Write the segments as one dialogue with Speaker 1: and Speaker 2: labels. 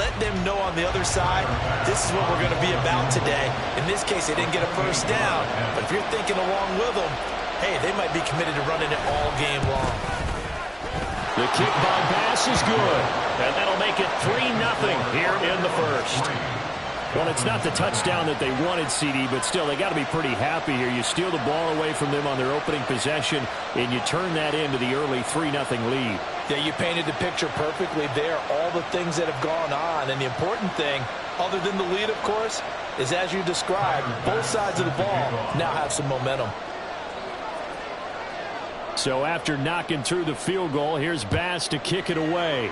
Speaker 1: let them know on the other side, this is what we're going to be about today. In this case, they didn't get a first down, but if you're thinking along with them, hey, they might be committed to running it all game long.
Speaker 2: The kick by pass is good, and that'll make it 3-0 here in the first. Well, it's not the touchdown that they wanted, CD, but still, they got to be pretty happy here. You steal the ball away from them on their opening possession, and you turn that into the early 3-0 lead.
Speaker 1: Yeah, you painted the picture perfectly there, all the things that have gone on. And the important thing, other than the lead, of course, is as you described, both sides of the ball now have some momentum.
Speaker 2: So after knocking through the field goal, here's Bass to kick it away.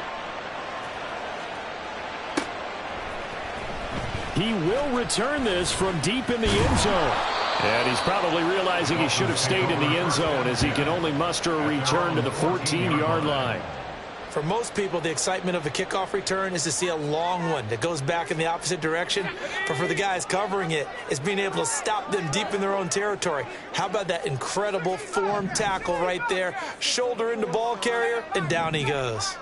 Speaker 2: He will return this from deep in the end zone. And he's probably realizing he should have stayed in the end zone as he can only muster a return to the 14-yard line.
Speaker 1: For most people, the excitement of a kickoff return is to see a long one that goes back in the opposite direction. But for the guys covering it, it's being able to stop them deep in their own territory. How about that incredible form tackle right there? Shoulder into ball carrier, and down he goes.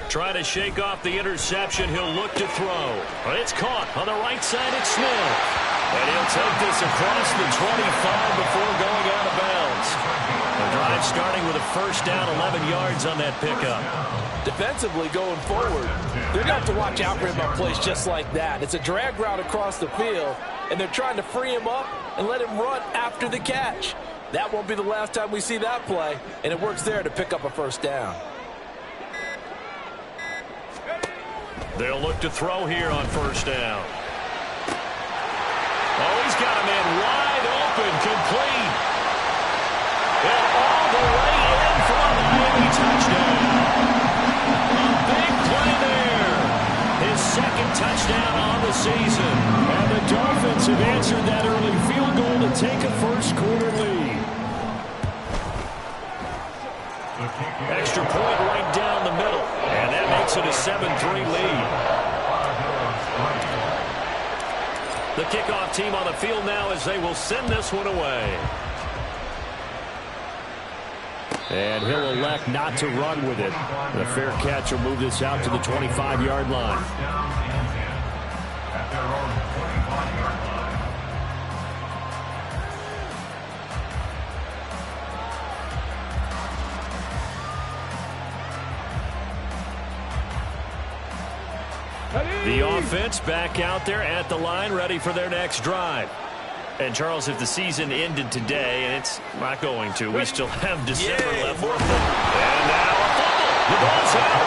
Speaker 2: Trying to shake off the interception. He'll look to throw. But it's caught on the right side. It's Smith. And he'll take this across the 25 before going out of bounds. The drive starting with a first down, 11 yards on that pickup.
Speaker 1: Defensively going forward, they're going to have to watch out for him on plays just like that. It's a drag route across the field, and they're trying to free him up and let him run after the catch. That won't be the last time we see that play, and it works there to pick up a first down.
Speaker 2: They'll look to throw here on first down. Oh, he's got a man wide open, complete. And all the way in for a Miami touchdown. A big play there. His second touchdown on the season. And the Dolphins have answered that early field goal to take a first quarter lead. Extra point right down the middle. And that makes it a 7-3 lead. The kickoff team on the field now as they will send this one away. And he'll elect not to run with it. The fair catch will move this out to the 25-yard line. The offense back out there at the line, ready for their next drive. And, Charles, if the season ended today, and it's not going to, we still have December left. And now a fumble. The ball's out.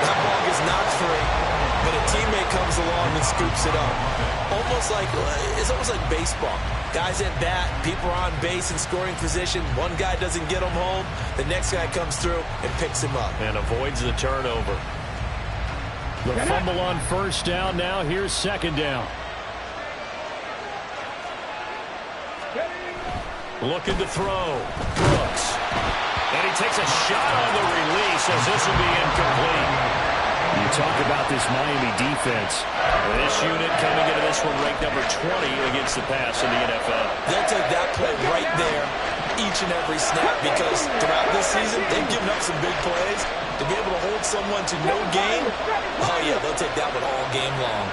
Speaker 1: That ball gets knocked free, but a teammate comes along and scoops it up. It's almost like baseball. Guys at bat, people are on base in scoring position. One guy doesn't get him home. The next guy comes through and picks him up.
Speaker 2: And avoids the turnover. The fumble on first down. Now here's second down. Looking to throw. Brooks. And he takes a shot on the release as this will be incomplete. You talk about this Miami defense. This unit coming into this one ranked number 20 against the pass in the NFL.
Speaker 1: They'll take that play right there each and every snap because throughout this season, they've given up some big plays. To be able to hold someone to no gain, oh yeah, they'll take that one all game long.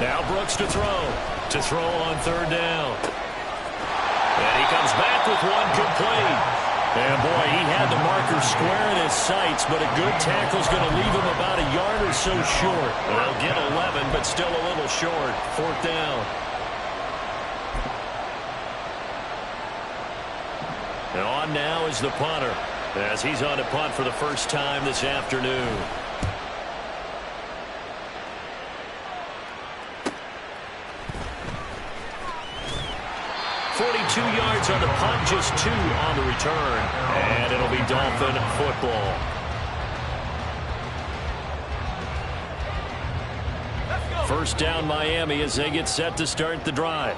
Speaker 2: Now Brooks to throw. To throw on third down. And he comes back with one complete. And, boy, he had the marker square in his sights, but a good tackle's going to leave him about a yard or so short. They'll get 11, but still a little short. Fourth down. And on now is the punter, as he's on to punt for the first time this afternoon. Yards on the punt, just 2 on the return, and it'll be Dolphin football. First down Miami as they get set to start the drive.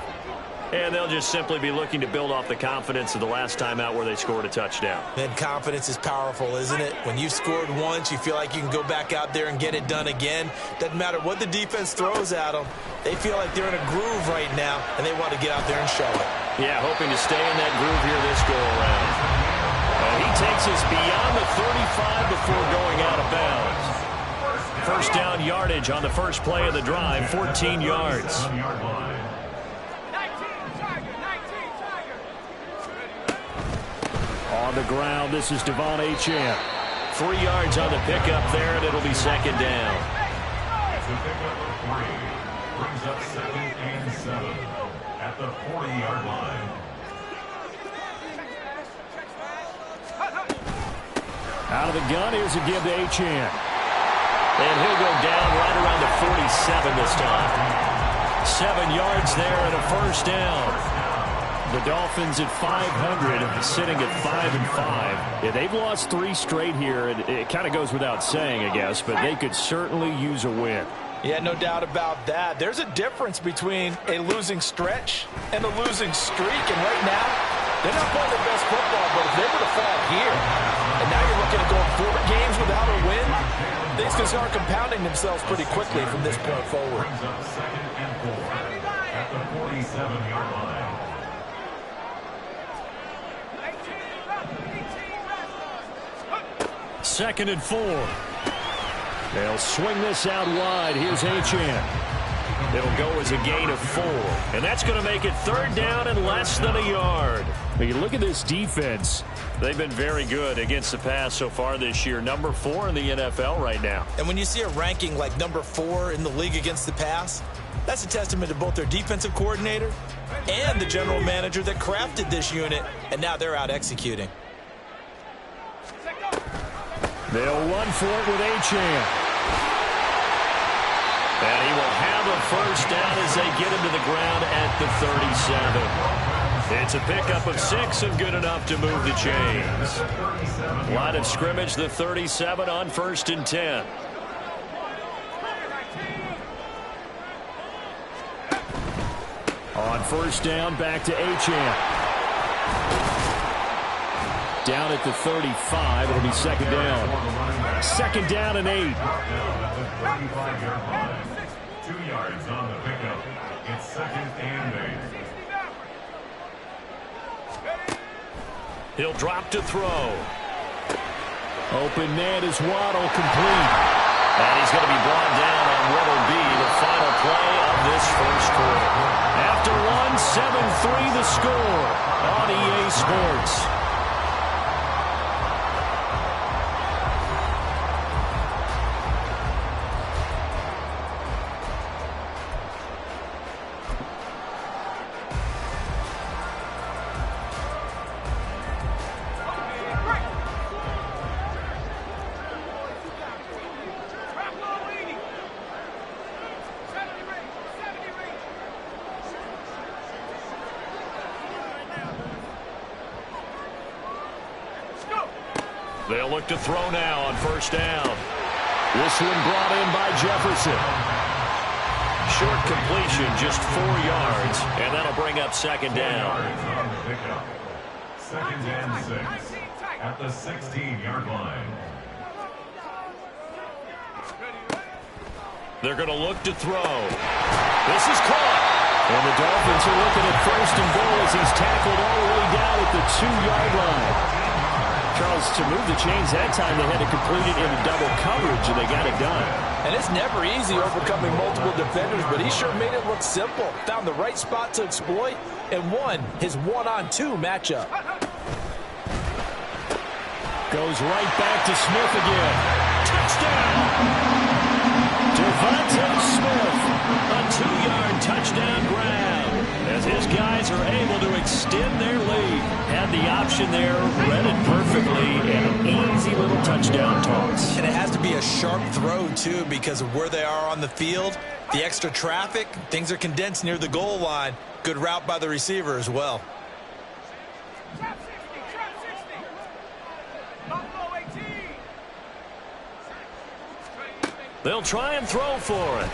Speaker 2: And they'll just simply be looking to build off the confidence of the last time out where they scored a touchdown.
Speaker 1: Then confidence is powerful, isn't it? When you've scored once, you feel like you can go back out there and get it done again. Doesn't matter what the defense throws at them. They feel like they're in a groove right now, and they want to get out there and show it.
Speaker 2: Yeah, hoping to stay in that groove here this go-around. He takes us beyond the 35 before going out of bounds. First down yardage on the first play of the drive, 14 yards. On the ground, this is Devon Achane. 3 yards on the pickup there, and it'll be second down.
Speaker 3: Brings up 2nd and 7 at the 40-yard line.
Speaker 2: Out of the gun, here's a give to Achane. And he'll go down right around the 47 this time. 7 yards there and a first down. The Dolphins at 500, sitting at 5-5. Yeah, they've lost 3 straight here. It kind of goes without saying, I guess, but they could certainly use a win.
Speaker 1: Yeah, no doubt about that. There's a difference between a losing stretch and a losing streak, and right now, they're not playing their best football, but if they were to fall here, and now you're looking at going 4 games without a win, things can start compounding themselves pretty quickly from this point forward.
Speaker 3: Brings up 2nd and 4 at the 47-yard line.
Speaker 2: Second and 4. They'll swing this out wide. Here's Achane. It'll go as a gain of 4. And that's going to make it third down and less than a yard. Now you look at this defense. They've been very good against the pass so far this year. Number 4 in the NFL right now.
Speaker 1: And when you see a ranking like number 4 in the league against the pass, that's a testament to both their defensive coordinator and the general manager that crafted this unit, and now they're out executing.
Speaker 2: They'll run for it with Achane. And he will have a first down as they get him to the ground at the 37. It's a pickup of 6 and good enough to move the chains. Line of scrimmage, the 37 on 1st and 10. On first down, back to Achane. Down at the 35, it'll be second down. Second down and 8.
Speaker 3: 35-yard line. 2 yards on the pickup. It's 2nd and 8.
Speaker 2: He'll drop to throw. Open man is Waddle, complete. And he's going to be brought down on what will be the final play of this first quarter. After 7-3 the score on EA Sports. They'll look to throw now on first down. This one brought in by Jefferson. Short completion, just 4 yards, and that'll bring up second down.
Speaker 3: 2nd and 6 at the 16-yard line.
Speaker 2: They're going to look to throw. This is caught. And the Dolphins are looking at 1st and goal as he's tackled all the way down at the 2-yard line. Charles, to move the chains that time, they had to complete it into double coverage, and they got it done.
Speaker 1: And it's never easy overcoming multiple defenders, but he sure made it look simple. Found the right spot to exploit and won his 1-on-2 matchup.
Speaker 2: Goes right back to Smith again. Touchdown! Devontae Smith, a 2-yard touchdown grab. As his guys are able to extend their lead. Had the option there, read it perfectly, and an easy little touchdown toss.
Speaker 1: And it has to be a sharp throw, too, because of where they are on the field. The extra traffic, things are condensed near the goal line. Good route by the receiver as well.
Speaker 2: They'll try and throw for it.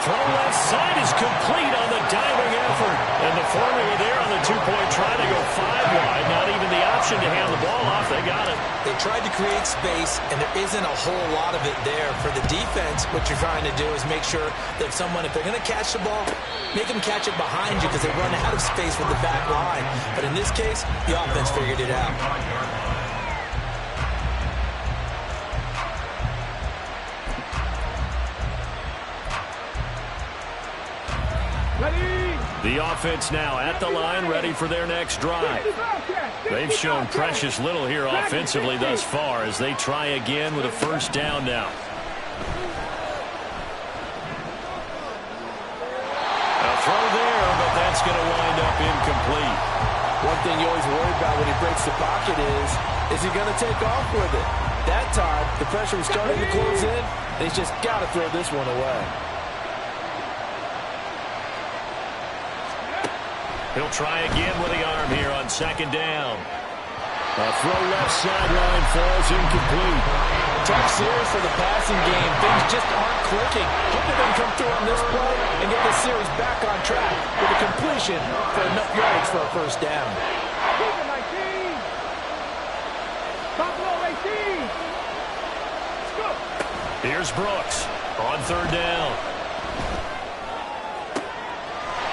Speaker 2: Throw left side is complete on the diving effort. And the formula there on the two-point try to go 5 wide. Not even the option to hand the ball off. They got it.
Speaker 1: They tried to create space, and there isn't a whole lot of it there. For the defense, what you're trying to do is make sure that if they're going to catch the ball, make them catch it behind you because they run out of space with the back line. But in this case, the offense figured it out.
Speaker 2: The offense now at the line, ready for their next drive. They've shown precious little here offensively thus far as they try again with a first down now. A throw there, but that's going to wind up incomplete.
Speaker 4: One thing you always worry about when he breaks the pocket is he going to take off with it? That time, the pressure was starting to close in. They just got to throw this one away.
Speaker 2: He'll try again with the arm here on second down. A throw left sideline falls incomplete.
Speaker 4: Tough series for the passing game. Things just aren't clicking. Hoping they can come through on this play and get this series back on track with a completion for enough yards for a first down.
Speaker 2: Here's Brooks on third down.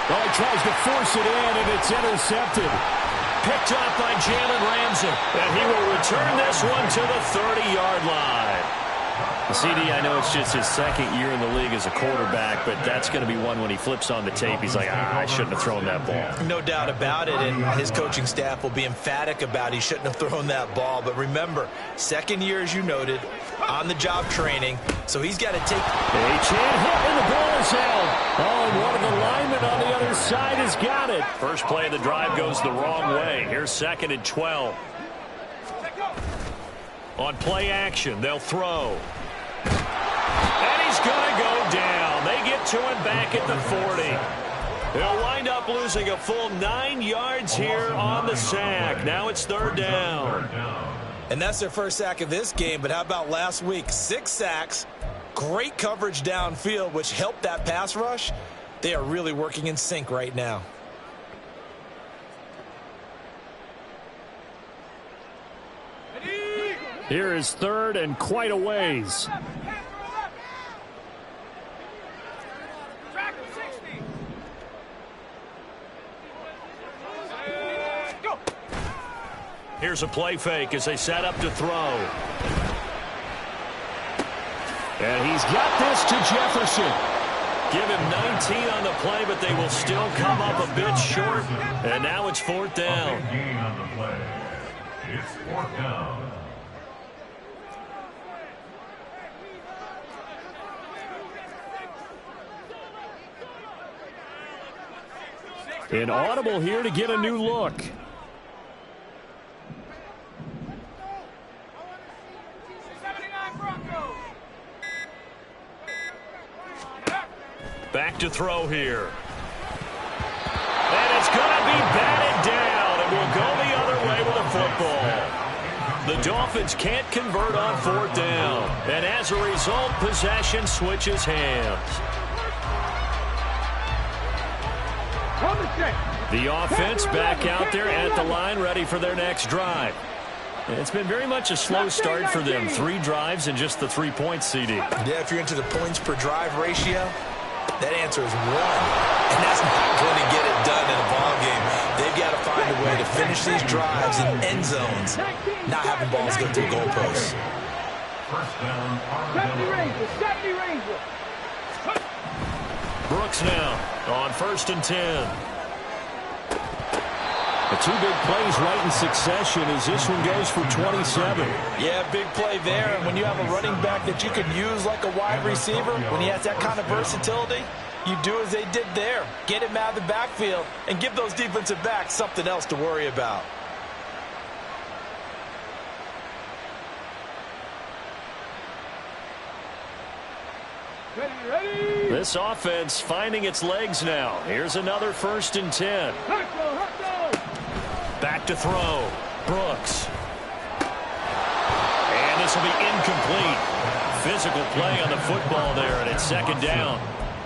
Speaker 2: Oh, he tries to force it in, and it's intercepted. Picked up by Jalen Ramsey. And he will return this one to the 30-yard line. CD, I know it's just his second year in the league as a quarterback, but that's going to be one when he flips on the tape. He's like, I shouldn't have thrown that ball.
Speaker 1: No doubt about it, and his coaching staff will be emphatic about he shouldn't have thrown that ball. But remember, second year, as you noted, on-the-job training, so he's got to take...
Speaker 2: A chin hit, and the ball is held. Oh, and one of the linemen on the other side has got it. First play of the drive goes the wrong way. Here's second and 12. On play action, they'll throw. And he's going to go down. They get to him back at the 40. They'll wind up losing a full 9 yards here on the sack. Now it's third down.
Speaker 1: And that's their first sack of this game, but how about last week? 6 sacks, great coverage downfield, which helped that pass rush. They are really working in sync right now.
Speaker 2: Here is third and quite a ways. Here's a play fake as they set up to throw. And he's got this to Jefferson. Give him 19 on the play, but they will still come up a bit short. And now it's fourth down.
Speaker 3: A big gain on the play. It's fourth down.
Speaker 2: An audible here to get a new look. Back to throw here. And it's going to be batted down, and we'll go the other way with a football. The Dolphins can't convert on fourth down, and as a result, possession switches hands. The offense back out there at the line, ready for their next drive. It's been very much a slow start for them. 3 drives and just the 3 points, CD.
Speaker 1: Yeah, if you're into the points per drive ratio, that answer is 1. And that's not going to get it done in a ball game. They've got to find a way to finish these drives in end zones, not having balls go through goalposts.
Speaker 3: First down,
Speaker 5: 70 Ranger.
Speaker 2: Brooks now on first and 10. The 2 big plays right in succession as this one goes for 27.
Speaker 1: Yeah, big play there. And when you have a running back that you can use like a wide receiver, when he has that kind of versatility, you do as they did there. Get him out of the backfield and give those defensive backs something else to worry about.
Speaker 5: Ready.
Speaker 2: This offense finding its legs now. Here's another first and 10. Back to throw. Brooks. And this will be incomplete. Physical play on the football there, and it's second down.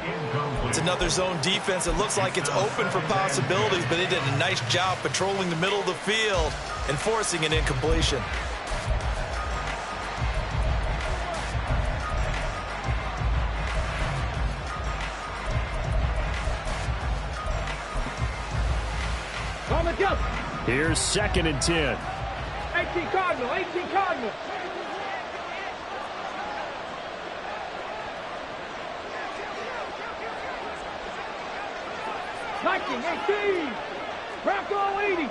Speaker 3: incomplete.
Speaker 1: It's another zone defense. It looks like it's open for possibilities, but they did a nice job patrolling the middle of the field and forcing an incompletion.
Speaker 2: Here's 2nd and 10.
Speaker 5: 18 Cardinal, 18 Cardinal. Nineteen, 18. Bronco 80.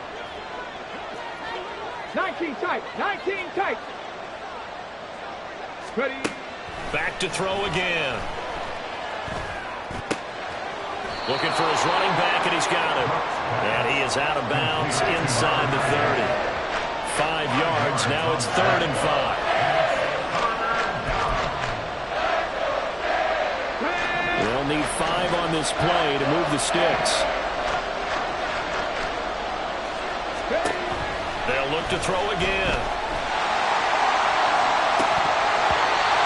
Speaker 5: 19 tight, 19 tight. Ready.
Speaker 2: Back to throw again. Looking for his running back, and he's got him. And he is out of bounds inside the 30. 5 yards. Now it's 3rd and 5. They'll need 5 on this play to move the sticks. They'll look to throw again.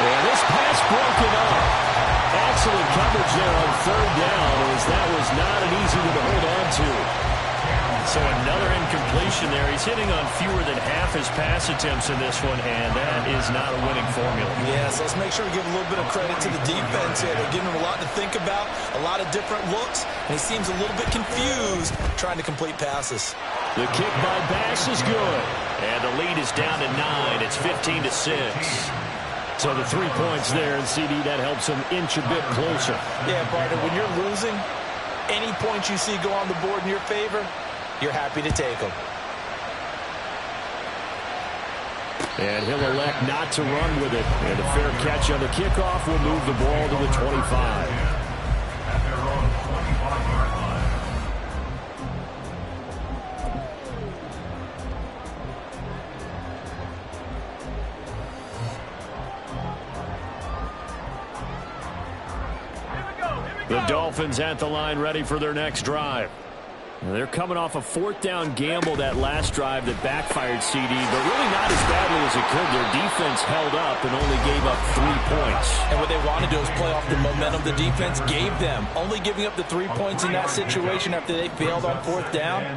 Speaker 2: And this pass broken up. Excellent coverage there on 3rd down, as that was not an easy one to hold on to. So another incompletion there. He's hitting on fewer than half his pass attempts in this one, and that is not a winning formula.
Speaker 1: Yes, let's make sure we give a little bit of credit to the defense here. They're giving him a lot to think about, a lot of different looks, and he seems a little bit confused trying to complete passes.
Speaker 2: The kick by Bass is good, and the lead is down to 9. It's 15-6. So the 3 points there, and CD, that helps him inch a bit closer.
Speaker 1: Yeah, partner, when you're losing, any points you see go on the board in your favor, you're happy to take them.
Speaker 2: And he'll elect not to run with it. And a fair catch on the kickoff will move the ball to the 25. The Dolphins at the line, ready for their next drive. They're coming off a 4th down gamble that last drive that backfired, CD, but really not as badly as it could. Their defense held up and only gave up 3 points.
Speaker 1: And what they want to do is play off the momentum the defense gave them. Only giving up the 3 points in that situation after they failed on 4th down.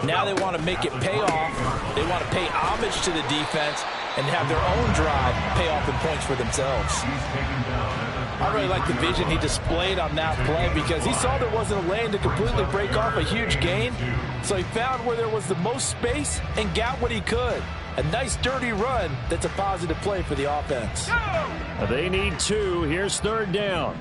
Speaker 1: Now they want to make it pay off. They want to pay homage to the defense and have their own drive pay off in points for themselves. I really like the vision he displayed on that play because he saw there wasn't a lane to completely break off a huge gain. So he found where there was the most space and got what he could. A nice dirty run that's a positive play for the offense.
Speaker 2: They need 2. Here's 3rd down.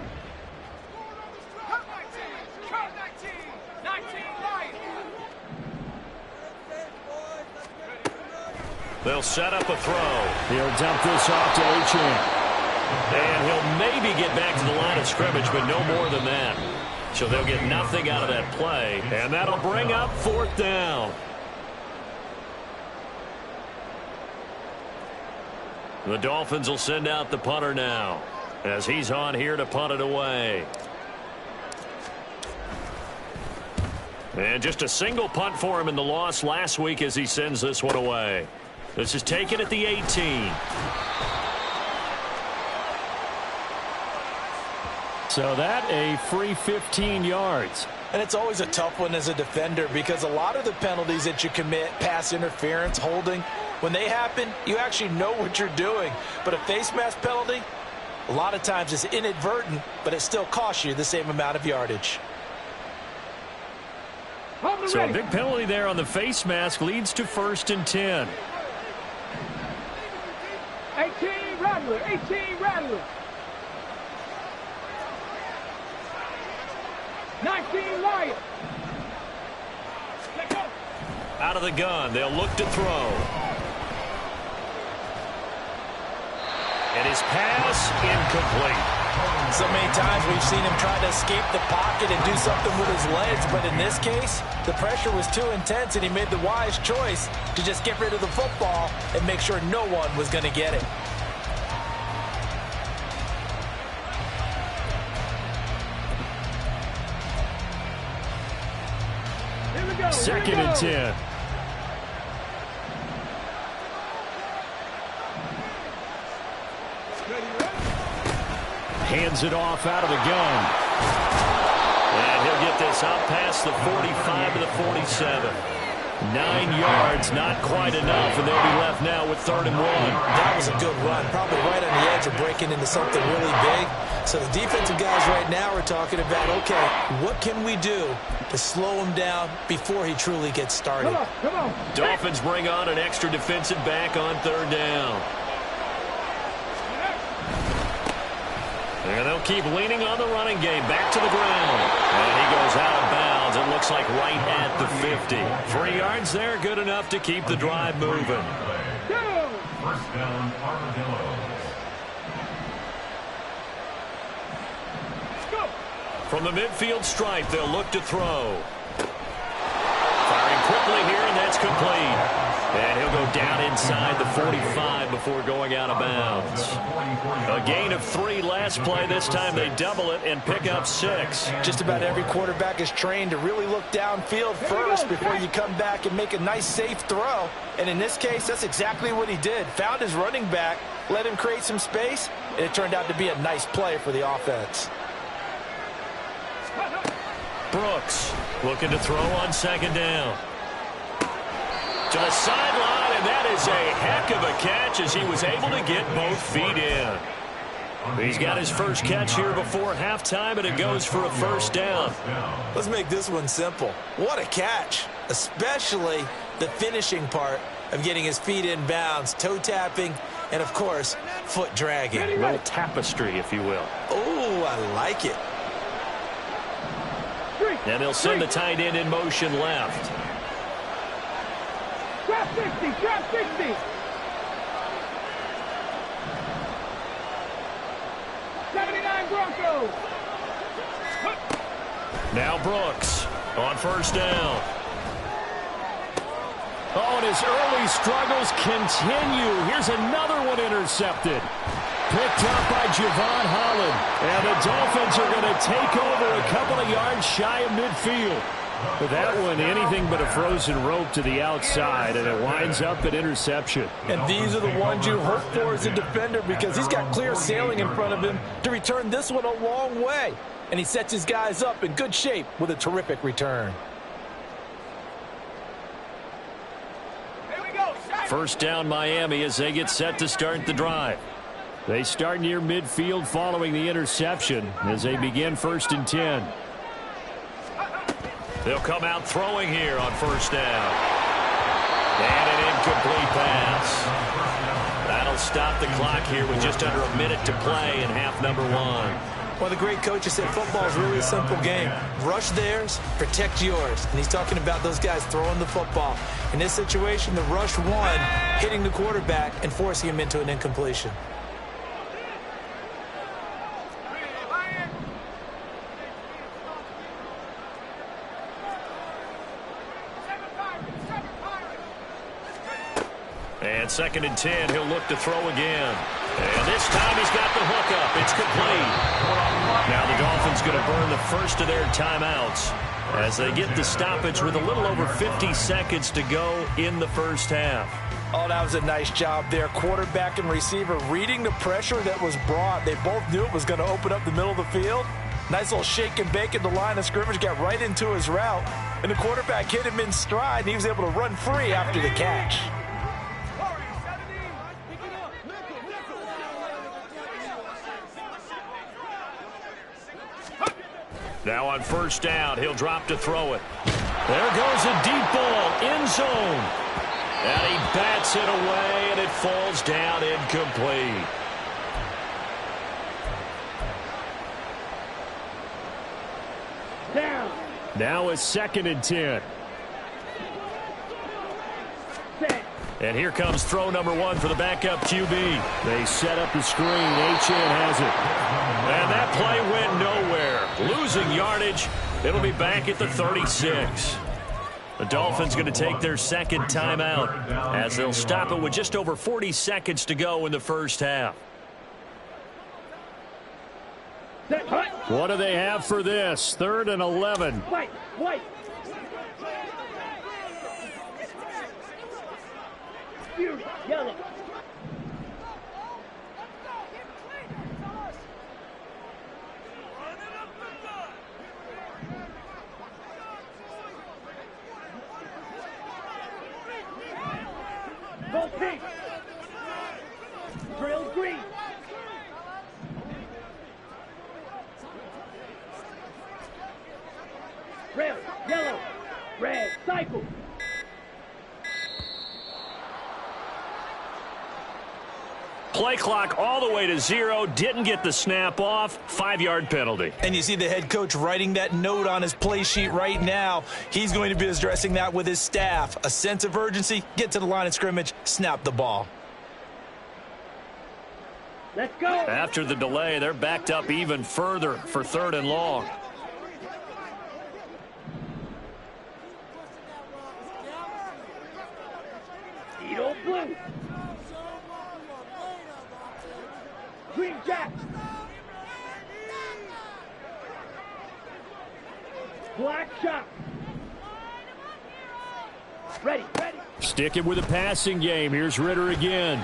Speaker 2: They'll set up a throw. He'll dump this off to Achane. And he'll maybe get back to the line of scrimmage, but no more than that. So they'll get nothing out of that play, and that'll bring up 4th down. The Dolphins will send out the punter now, as he's on here to punt it away. And just a single punt for him in the loss last week as he sends this one away. This is taken at the 18. So that a free 15 yards.
Speaker 1: And it's always a tough one as a defender because a lot of the penalties that you commit, pass interference, holding, when they happen, you actually know what you're doing. But a face mask penalty, a lot of times it's inadvertent, but it still costs you the same amount of yardage.
Speaker 2: So a big penalty there on the face mask leads to 1st and 10.
Speaker 5: 18 Rattler, 18 Rattler. 19 Lion.
Speaker 2: Out of the gun, they'll look to throw. And his pass incomplete.
Speaker 1: So many times we've seen him try to escape the pocket and do something with his legs, but in this case, the pressure was too intense and he made the wise choice to just get rid of the football and make sure no one was going to get it.
Speaker 2: Second and 10. Hands it off out of the gun. pass out past the 45 to the 47. 9 yards, not quite enough, and they'll be left now with 3rd and 1.
Speaker 1: That was a good run, probably right on the edge of breaking into something really big. So the defensive guys right now are talking about, okay, what can we do to slow him down before he truly gets started?
Speaker 5: Come on.
Speaker 2: Dolphins bring on an extra defensive back on 3rd down. And they'll keep leaning on the running game. Back to the ground. And he goes out of bounds. It looks like right at the 50. 3 yards there, good enough to keep the drive moving.
Speaker 3: First down, Armadillo.
Speaker 2: From the midfield stripe, they'll look to throw. Firing quickly here, and that's complete. And he'll go down inside the 45 before going out of bounds. A gain of 3 last play. This time they double it and pick up 6.
Speaker 4: Just about every quarterback is trained to really look downfield first before you come back and make a nice, safe throw. And in this case, that's exactly what he did. Found his running back, let him create some space, and it turned out to be a nice play for the offense.
Speaker 2: Brooks looking to throw on 2nd down. To the sideline, and that is a heck of a catch as he was able to get both feet in. He's got his first catch here before halftime, and it goes for a 1st down.
Speaker 1: Let's make this one simple. What a catch, especially the finishing part of getting his feet in bounds, toe tapping, and, of course, foot dragging.
Speaker 2: A little tapestry, if you will.
Speaker 1: Oh, I like it.
Speaker 2: And they'll send the tight end in motion left.
Speaker 5: Drop 60, drop 60. Broncos.
Speaker 2: Now Brooks on 1st down. Oh, and his early struggles continue. Here's another one intercepted. Picked up by Javon Holland. And the Dolphins are going to take over a couple of yards shy of midfield. But that one, anything but a frozen rope to the outside, and it winds up an interception.
Speaker 4: And these are the ones you hope for as a defender because he's got clear sailing in front of him to return this one a long way. And he sets his guys up in good shape with a terrific return.
Speaker 2: 1st down Miami as they get set to start the drive. They start near midfield following the interception as they begin 1st and 10. They'll come out throwing here on 1st down. And an incomplete pass. That'll stop the clock here with just under a minute to play in half number 1.
Speaker 1: Well, the great coach has said football is really a simple game. Rush theirs, protect yours. And he's talking about those guys throwing the football. In this situation, the rush one, hitting the quarterback and forcing him into an incompletion.
Speaker 2: And 2nd and 10, he'll look to throw again. And this time he's got the hookup. It's complete. Now the Dolphins going to burn the first of their timeouts as they get the stoppage with a little over 50 seconds to go in the 1st half.
Speaker 4: Oh, that was a nice job there. Quarterback and receiver reading the pressure that was brought. They both knew it was going to open up the middle of the field. Nice little shake and bake at the line of scrimmage, got right into his route. And the quarterback hit him in stride, and he was able to run free after the catch.
Speaker 2: Now on 1st down, he'll drop to throw it. There goes a deep ball, end zone. And he bats it away, and it falls down incomplete.
Speaker 5: Down.
Speaker 2: Now it's 2nd and 10.
Speaker 5: Set.
Speaker 2: And here comes throw number 1 for the backup QB. They set up the screen. Achane has it. And that play went nowhere. Losing yardage. It'll be back at the 36. The Dolphins going to take their 2nd timeout as they'll stop it with just over 40 seconds to go in the 1st half. What do they have for this? 3rd and 11.
Speaker 5: White. Yellow. Pink. Drill green. Red, yellow, red, cycle.
Speaker 2: Play clock all the way to 0. Didn't get the snap off. 5-yard penalty.
Speaker 1: And you see the head coach writing that note on his play sheet right now. He's going to be addressing that with his staff. A sense of urgency, get to the line of scrimmage, snap the ball.
Speaker 5: Let's go.
Speaker 2: After the delay, they're backed up even further for 3rd and long.
Speaker 5: Edo blue. Green jack. Black shot. Ready, ready.
Speaker 2: Sticking with the passing game. Here's Ritter again.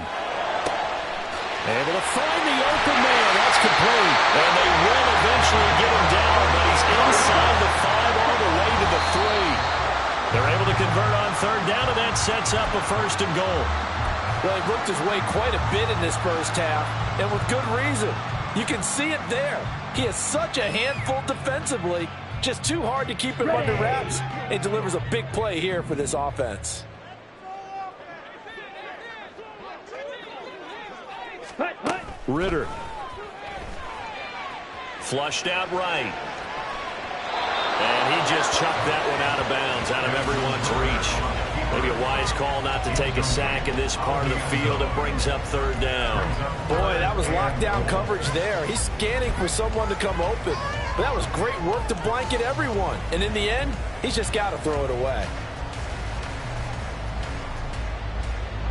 Speaker 2: Able to find the open man. That's complete. And they will eventually get him down, but he's inside the 5 all the way to the 3. They're able to convert on 3rd down, and that sets up a 1st and goal.
Speaker 4: Well, he worked his way quite a bit in this first half, and with good reason. You can see it there. He is such a handful defensively, just too hard to keep him under wraps, and delivers a big play here for this offense.
Speaker 2: Ritter. Flushed out right. And he just chucked that one out of bounds, out of everyone's reach. Maybe a wise call not to take a sack in this part of the field. It brings up 3rd down.
Speaker 4: Boy, that was lockdown coverage there. He's scanning for someone to come open. But that was great work to blanket everyone. And in the end, he's just got to throw it away.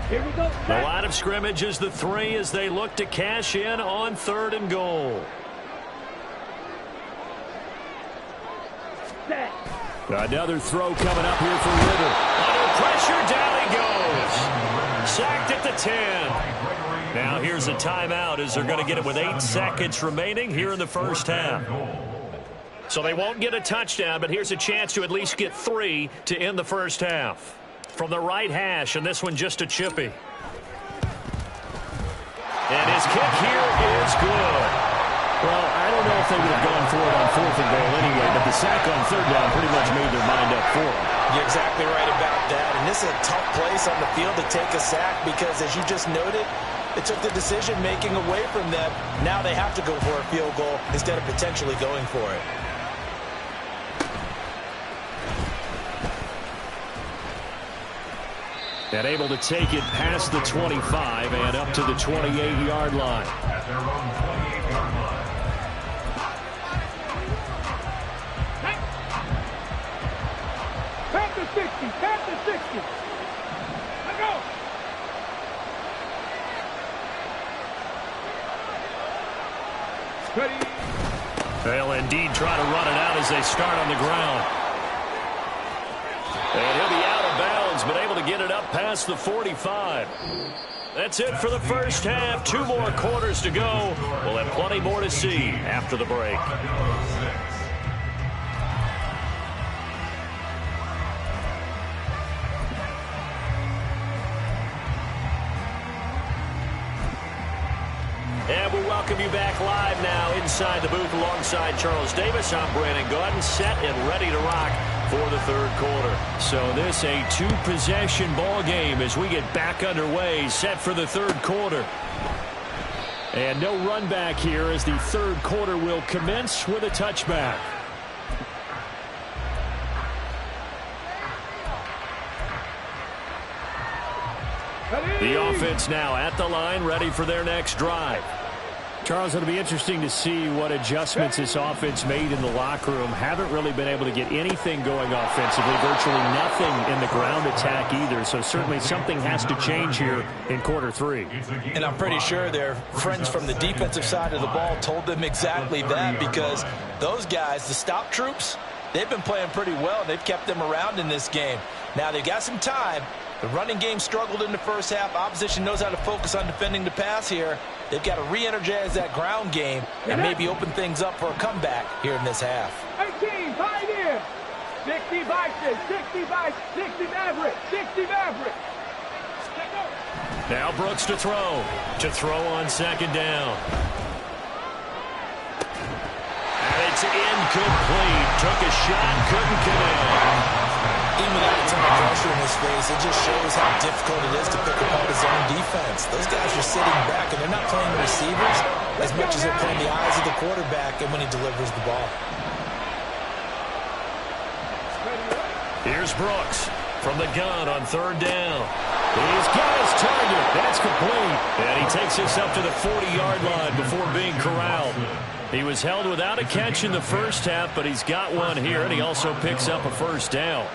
Speaker 5: Here we go.
Speaker 2: The line of scrimmage is the 3 as they look to cash in on 3rd and goal.
Speaker 5: Set.
Speaker 2: Another throw coming up here for Ritter. Under pressure, down he goes. Sacked at the 10. Now here's a timeout as they're going to get it with 8 seconds remaining here in the first half. So they won't get a touchdown, but here's a chance to at least get 3 to end the first half. From the right hash, and this one just a chippy. And his kick here is good. Well, I don't know if they would have gone for it on 4th and goal anyway, but the sack on 3rd down pretty much made their mind up for it.
Speaker 1: You're exactly right about that. And this is a tough place on the field to take a sack because, as you just noted, it took the decision-making away from them. Now they have to go for a field goal instead of potentially going for it.
Speaker 2: And able to take it past the 25 and up to the 28-yard line.
Speaker 3: At their own 28-yard line.
Speaker 5: Back to 60. Back to 60. Let go. Ready.
Speaker 2: They'll indeed try to run it out as they start on the ground. And he'll be out of bounds, but able to get it up past the 45. That's it for the first half. 2 more quarters to go. We'll have plenty more to see after the break. And we'll welcome you back live now inside the booth alongside Charles Davis. I'm Brandon Gaudin, set and ready to rock for the 3rd quarter. So this a 2-possession ball game as we get back underway, set for the 3rd quarter. And no run back here as the 3rd quarter will commence with a touchback. The offense now at the line, ready for their next drive. Charles, it'll be interesting to see what adjustments this offense made in the locker room. Haven't really been able to get anything going offensively, virtually nothing in the ground attack either. So certainly something has to change here in quarter 3.
Speaker 1: And I'm pretty sure their friends from the defensive side of the ball told them exactly that, because those guys, the stop troops, they've been playing pretty well. They've kept them around in this game. Now they've got some time. The running game struggled in the first half. Opposition knows how to focus on defending the pass here. They've got to re-energize that ground game and maybe open things up for a comeback here in this half.
Speaker 5: 18, Pioneer. 60 Bison, 60 Bison, 60 Maverick, 60 Maverick. Let go.
Speaker 2: Now Brooks to throw. To throw on second down. And it's incomplete. Took a shot, couldn't connect.
Speaker 1: Even without a ton of pressure in his face, it just shows how difficult it is to pick apart his own defense. Those guys are sitting back, and they're not playing the receivers as much as they're playing the eyes of the quarterback and when he delivers the ball.
Speaker 2: Here's Brooks from the gun on third down. He's got his target. That's complete. And he takes this up to the 40-yard line before being corralled. He was held without a catch in the first half, but he's got one here, and he also picks up a first down.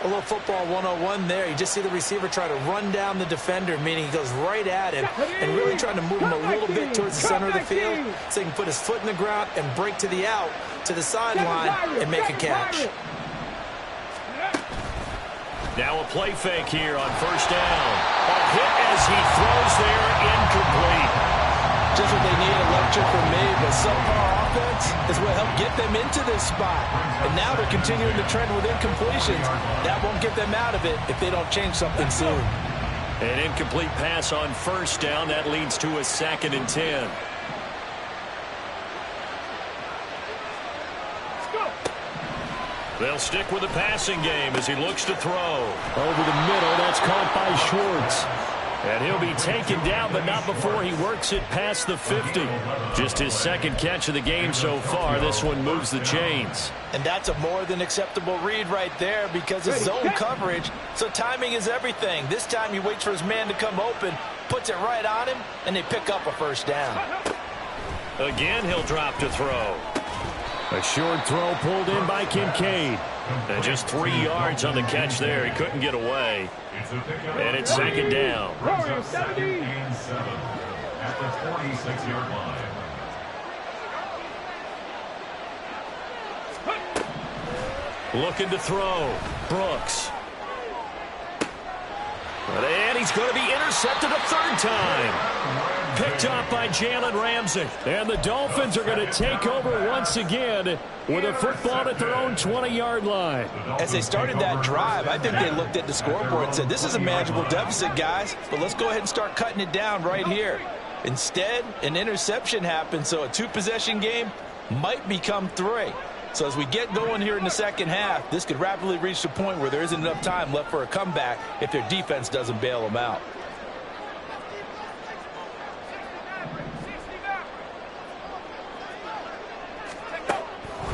Speaker 1: A little football 101 there. You just see the receiver try to run down the defender, meaning he goes right at him and really trying to move him a little bit towards the center of the field so he can put his foot in the ground and break to the out, to the sideline, and make a catch.
Speaker 2: Now a play fake here on first down. A hit as he throws there, incomplete.
Speaker 1: Just what they need, electric from me, but subpar offense is what helped get them into this spot. And now they're continuing the trend with incompletions. That won't get them out of it if they don't change something soon.
Speaker 2: An incomplete pass on first down. That leads to a 2nd and 10. They'll stick with the passing game as he looks to throw. Over the middle, that's caught by Schwartz. And he'll be taken down, but not before he works it past the 50. Just his second catch of the game so far. This one moves the chains.
Speaker 1: And that's a more than acceptable read right there because it's zone coverage, so timing is everything. This time he waits for his man to come open, puts it right on him, and they pick up a first down.
Speaker 2: Again, he'll drop to throw. A short throw pulled in by Kincaid. And just 3 yards on the catch there. He couldn't get away. And it's second down.
Speaker 3: Brings up 2nd and 7 at the 46-yard line.
Speaker 2: Looking to throw. Brooks. And he's going to be intercepted a third time. Picked up by Jalen Ramsey. And the Dolphins are going to take over once again with a football at their own 20-yard line.
Speaker 1: As they started that drive, I think they looked at the scoreboard and said, this is a manageable deficit, guys, but let's go ahead and start cutting it down right here. Instead, an interception happened, so a 2-possession game might become 3. So as we get going here in the second half, this could rapidly reach the point where there isn't enough time left for a comeback if their defense doesn't bail them out.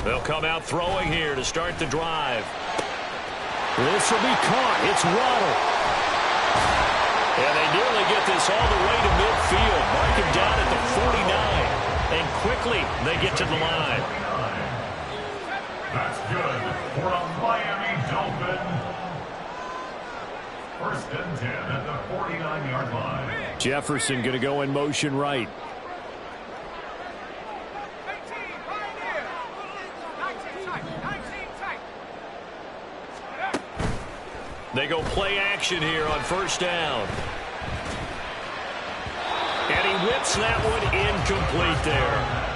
Speaker 2: They'll come out throwing here to start the drive. This will be caught. It's Waddle. And they nearly get this all the way to midfield. Mark him down at the 49. And quickly they get to the line.
Speaker 3: That's good for a Miami Dolphin. 1st and 10 at the 49-yard line.
Speaker 2: Jefferson going to go in motion right. They go play action here on first down. And he whips that one incomplete there.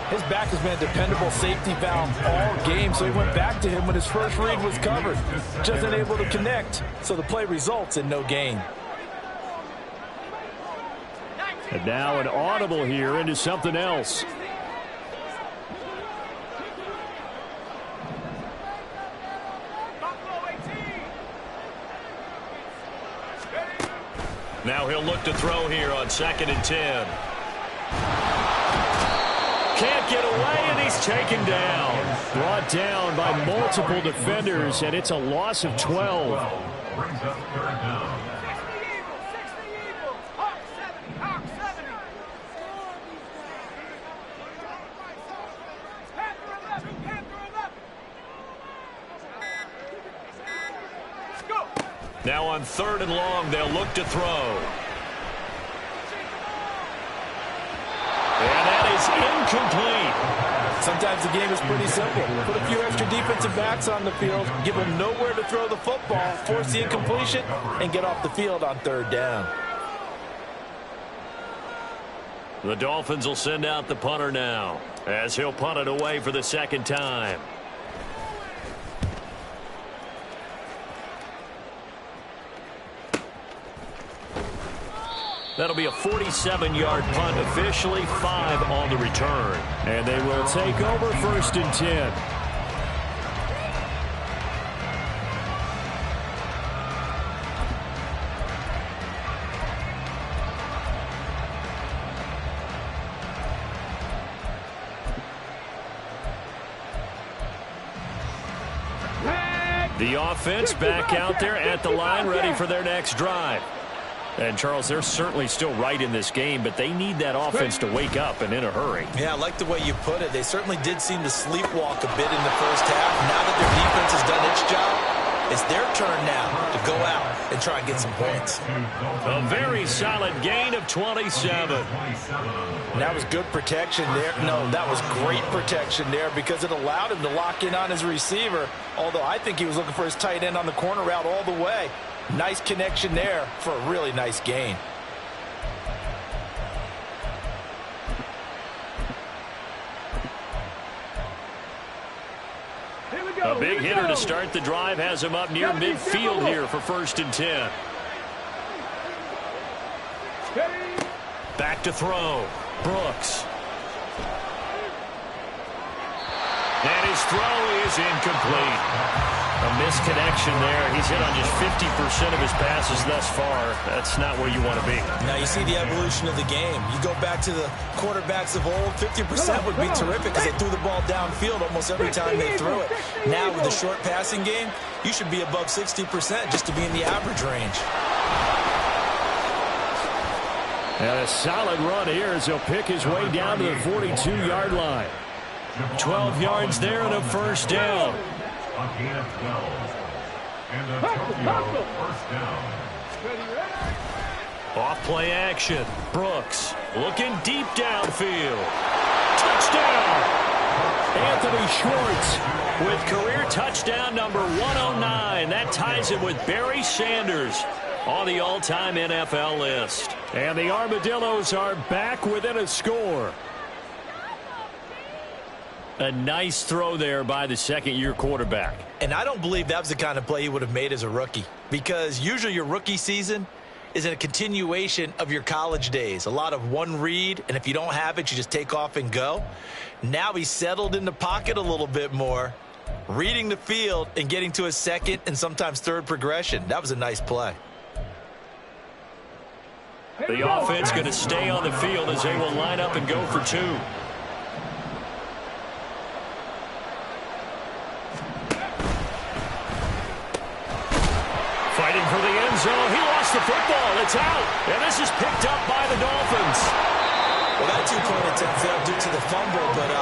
Speaker 1: His back has been a dependable safety valve all game, so he went back to him when his first read was covered. Just unable to connect, so the play results in no gain.
Speaker 2: And now an audible here into something else. Now he'll look to throw here on 2nd and 10. Can't get away, and he's taken down. Brought down by multiple defenders, and it's a loss of 12.
Speaker 3: Brings up 3rd down.
Speaker 2: Now on 3rd and long, they'll look to throw. And that is incomplete.
Speaker 1: Sometimes the game is pretty simple. Put a few extra defensive backs on the field, give them nowhere to throw the football, force the incompletion, and get off the field on 3rd down.
Speaker 2: The Dolphins will send out the punter now, as he'll punt it away for the 2nd time. That'll be a 47-yard punt, officially 5 on the return.
Speaker 6: And they will take over 1st and 10.
Speaker 2: The offense back out there at the line, ready for their next drive. And, Charles, they're certainly still right in this game, but they need that offense to wake up and in a hurry.
Speaker 1: Yeah, I like the way you put it. They certainly did seem to sleepwalk a bit in the first half. Now that their defense has done its job, it's their turn now to go out and try and get some points.
Speaker 2: A very solid gain of 27.
Speaker 4: And that was good protection there. No, that was great protection there because it allowed him to lock in on his receiver, although I think he was looking for his tight end on the corner route all the way. Nice connection there for a really nice gain.
Speaker 2: A big hitter to start the drive has him up near midfield here for 1st and 10. Back to throw. Brooks. And his throw is incomplete. A misconnection there. He's hit on just 50% of his passes thus far. That's not where you want to be.
Speaker 1: Now you see the evolution of the game. You go back to the quarterbacks of old, 50% would be terrific because they threw the ball downfield almost every time they threw it. Now with the short passing game, you should be above 60% just to be in the average range.
Speaker 6: And a solid run here as he'll pick his way down to the 42-yard line.
Speaker 2: 12 yards there and a 1st down.
Speaker 3: A gain of 12. And a Tokyo 1st down.
Speaker 2: Off play action. Brooks looking deep downfield. Touchdown!
Speaker 6: Anthony Schwartz
Speaker 2: With career touchdown number 109. That ties him with Barry Sanders on the all-time NFL list.
Speaker 6: And the Armadillos are back within a score.
Speaker 2: A nice throw there by the second-year quarterback.
Speaker 1: And I don't believe that was the kind of play he would have made as a rookie, because usually your rookie season is in a continuation of your college days. A lot of one read, and if you don't have it, you just take off and go. Now he's settled in the pocket a little bit more, reading the field and getting to his second and sometimes third progression. That was a nice play.
Speaker 2: The offense going to stay on the field as they will line up and go for 2. Fighting for the end zone. He lost the football. It's out. And this is picked up by the Dolphins.
Speaker 1: Well, that two-point attempt failed due to the fumble, but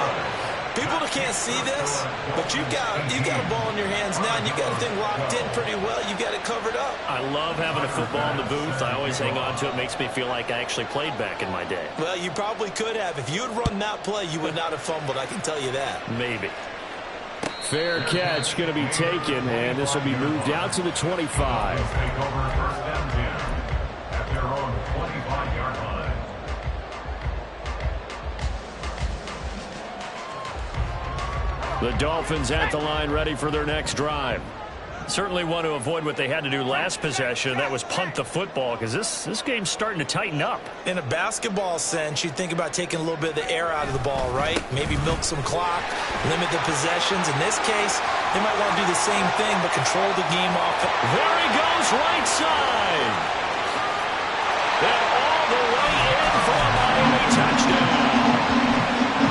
Speaker 1: people can't see this, but you got a ball in your hands now, and you got a thing locked in pretty well. You got it covered up.
Speaker 2: I love having a football in the booth. I always hang on to it. Makes me feel like I actually played back in my day.
Speaker 1: Well, you probably could have. If you had run that play, you would not have fumbled. I can tell you that.
Speaker 2: Maybe.
Speaker 6: Fair catch going to be taken, and this will be moved out to the 25.
Speaker 3: Take over 1st and 10 at their own 25-yard line.
Speaker 2: The Dolphins at the line, ready for their next drive. Certainly want to avoid what they had to do last possession. That was punt the football, because this game's starting to tighten up.
Speaker 1: In a basketball sense, you think about taking a little bit of the air out of the ball, right? Maybe milk some clock, limit the possessions. In this case, they might want to do the same thing, but control the game off.
Speaker 2: There he goes, right side. And all the way in for a Miami touchdown.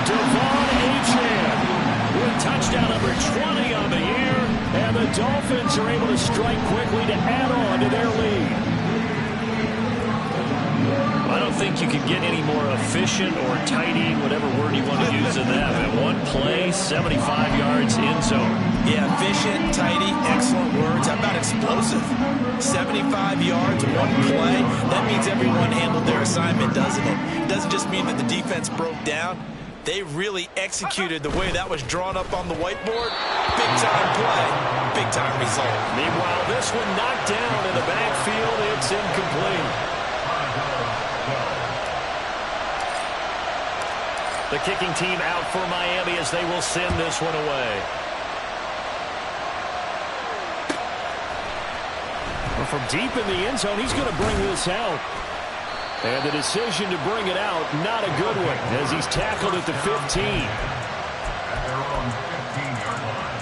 Speaker 6: Devon Achane with touchdown number 20 on the year. And the Dolphins are able to strike quickly to add on to their lead.
Speaker 2: I don't think you can get any more efficient or tidy, whatever word you want to use in that. In one play, 75 yards in zone.
Speaker 1: Yeah, efficient, tidy, excellent words. How about explosive? 75 yards, one play. That means everyone handled their assignment, doesn't it? It doesn't just mean that the defense broke down. They really executed the way that was drawn up on the whiteboard. Big-time play, big-time result.
Speaker 2: Meanwhile, this one knocked down in the backfield. It's incomplete. The kicking team out for Miami as they will send this one away.
Speaker 6: Well, from deep in the end zone, he's going to bring this out. And the decision to bring it out, not a good one, as he's tackled at the 15.
Speaker 3: At their own 15-yard line.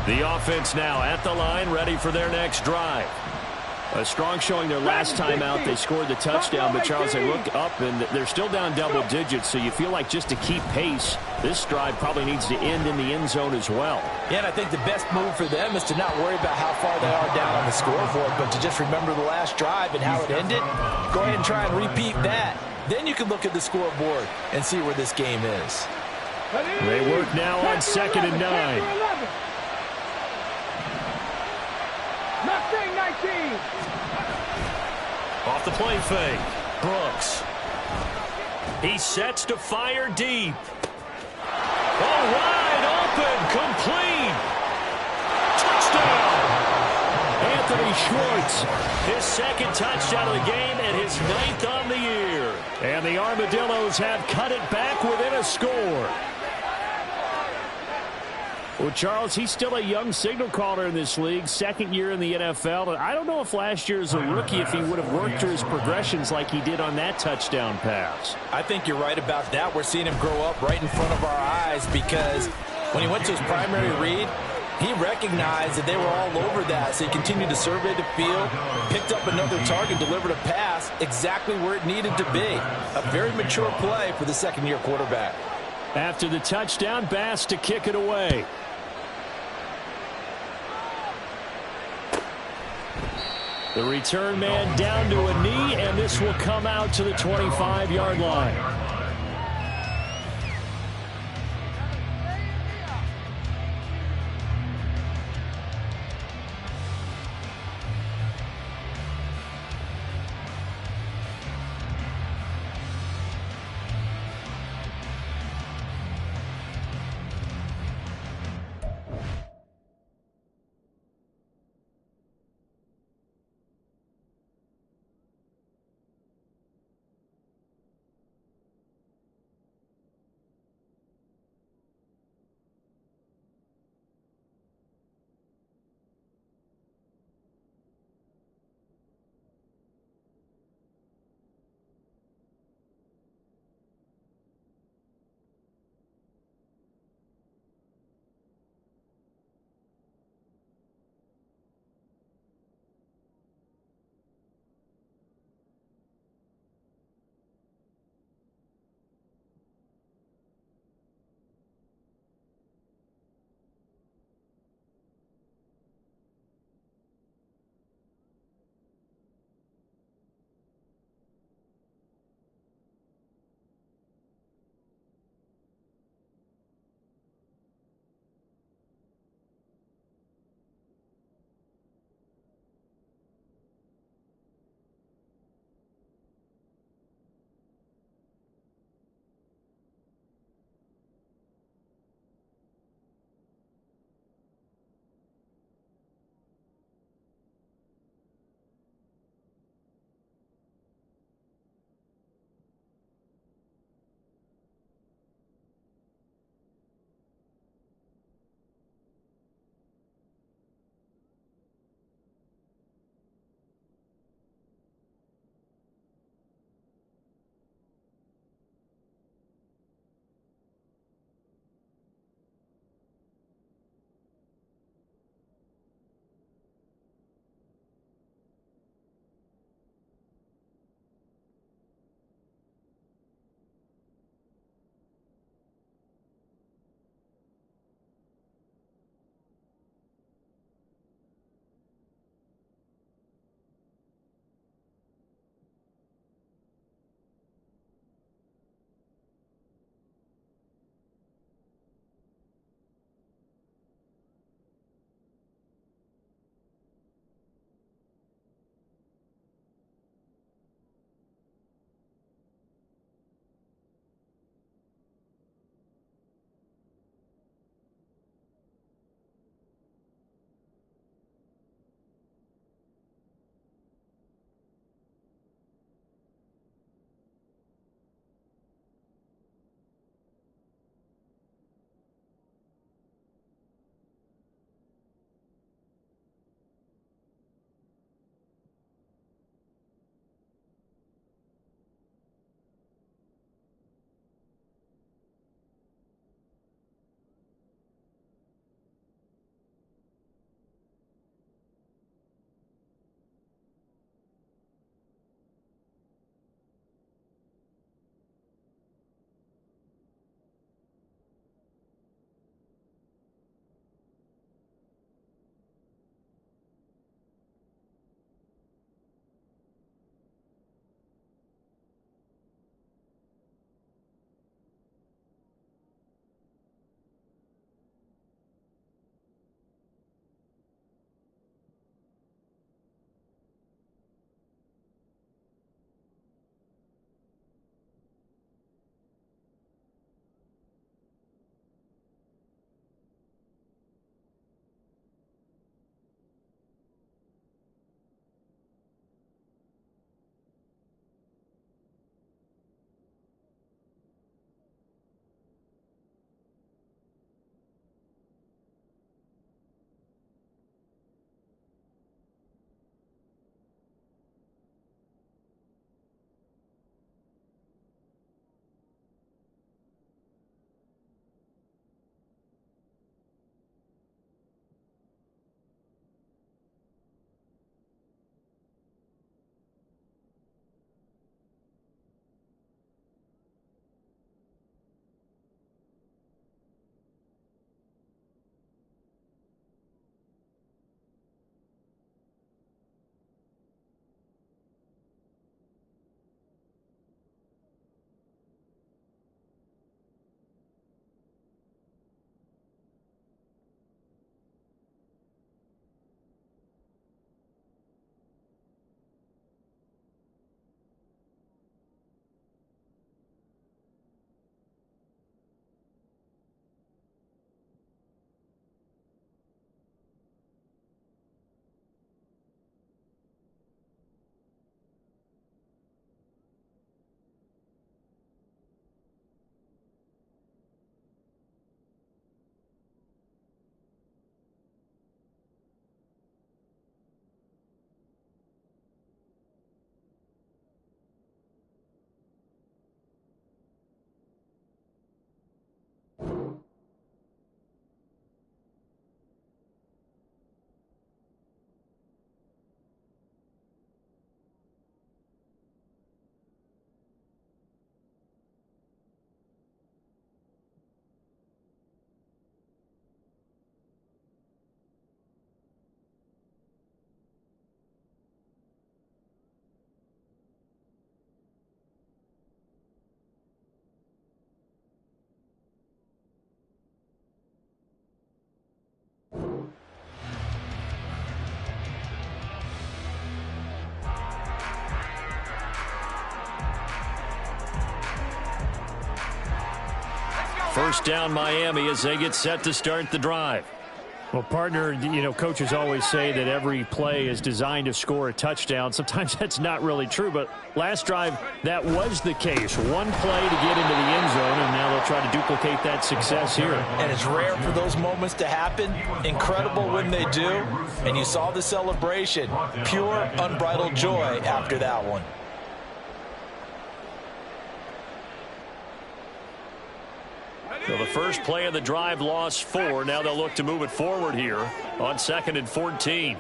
Speaker 6: The offense now at the line, ready for their next drive. A strong showing their last time out. They scored the touchdown, but Charles, they look up, and they're still down double digits, so you feel like just to keep pace, this drive probably needs to end in the end zone as well.
Speaker 4: Yeah, and I think the best move for them is to not worry about how far they are down on the scoreboard, but to just remember the last drive and how it ended. Go ahead and try and repeat that. Then you can look at the scoreboard and see where this game is.
Speaker 6: They work now on 2nd and 9.
Speaker 5: Mustang 19.
Speaker 2: Off the play fake. Brooks. He sets to fire deep. Oh, wide open. Complete. Touchdown.
Speaker 6: Anthony Schwartz.
Speaker 2: His second touchdown of the game and his 9th on the year.
Speaker 6: And the Armadillos have cut it back within a score. Well, Charles, he's still a young signal caller in this league, second year in the NFL. And I don't know if last year as a rookie, if he would have worked through his progressions like he did on that touchdown pass.
Speaker 4: I think you're right about that. We're seeing him grow up right in front of our eyes because when he went to his primary read, he recognized that they were all over that. So he continued to survey the field, picked up another target, delivered a pass exactly where it needed to be. A very mature play for the second-year quarterback.
Speaker 6: After the touchdown, Bass to kick it away. The return man down to a knee, and this will come out to the 25-yard line. First down Miami as they get set to start the drive.
Speaker 2: Well, partner, you know, coaches always say that every play is designed to score a touchdown. Sometimes that's not really true, but last drive, that was the case. One play to get into the end zone, and now they'll try to duplicate that success here.
Speaker 4: And it's rare for those moments to happen. Incredible when they do. And you saw the celebration. Pure, unbridled joy after that one.
Speaker 6: So the first play of the drive lost 4. Now they'll look to move it forward here on 2nd and 14.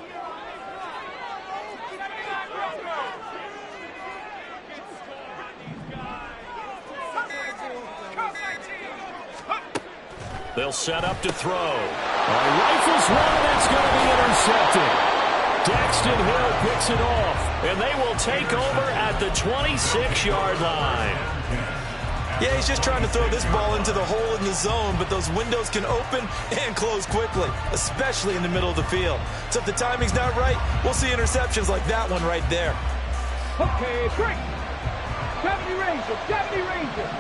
Speaker 6: They'll set up to throw. Rifles one, and it's going to be intercepted. Daxton Hill picks it off, and they will take over at the 26-yard line.
Speaker 4: Yeah, he's just trying to throw this ball into the hole in the zone, but those windows can open and close quickly, especially in the middle of the field. So if the timing's not right, we'll see interceptions like that one right there.
Speaker 5: Okay, break. 70 Rangers, 70 Rangers.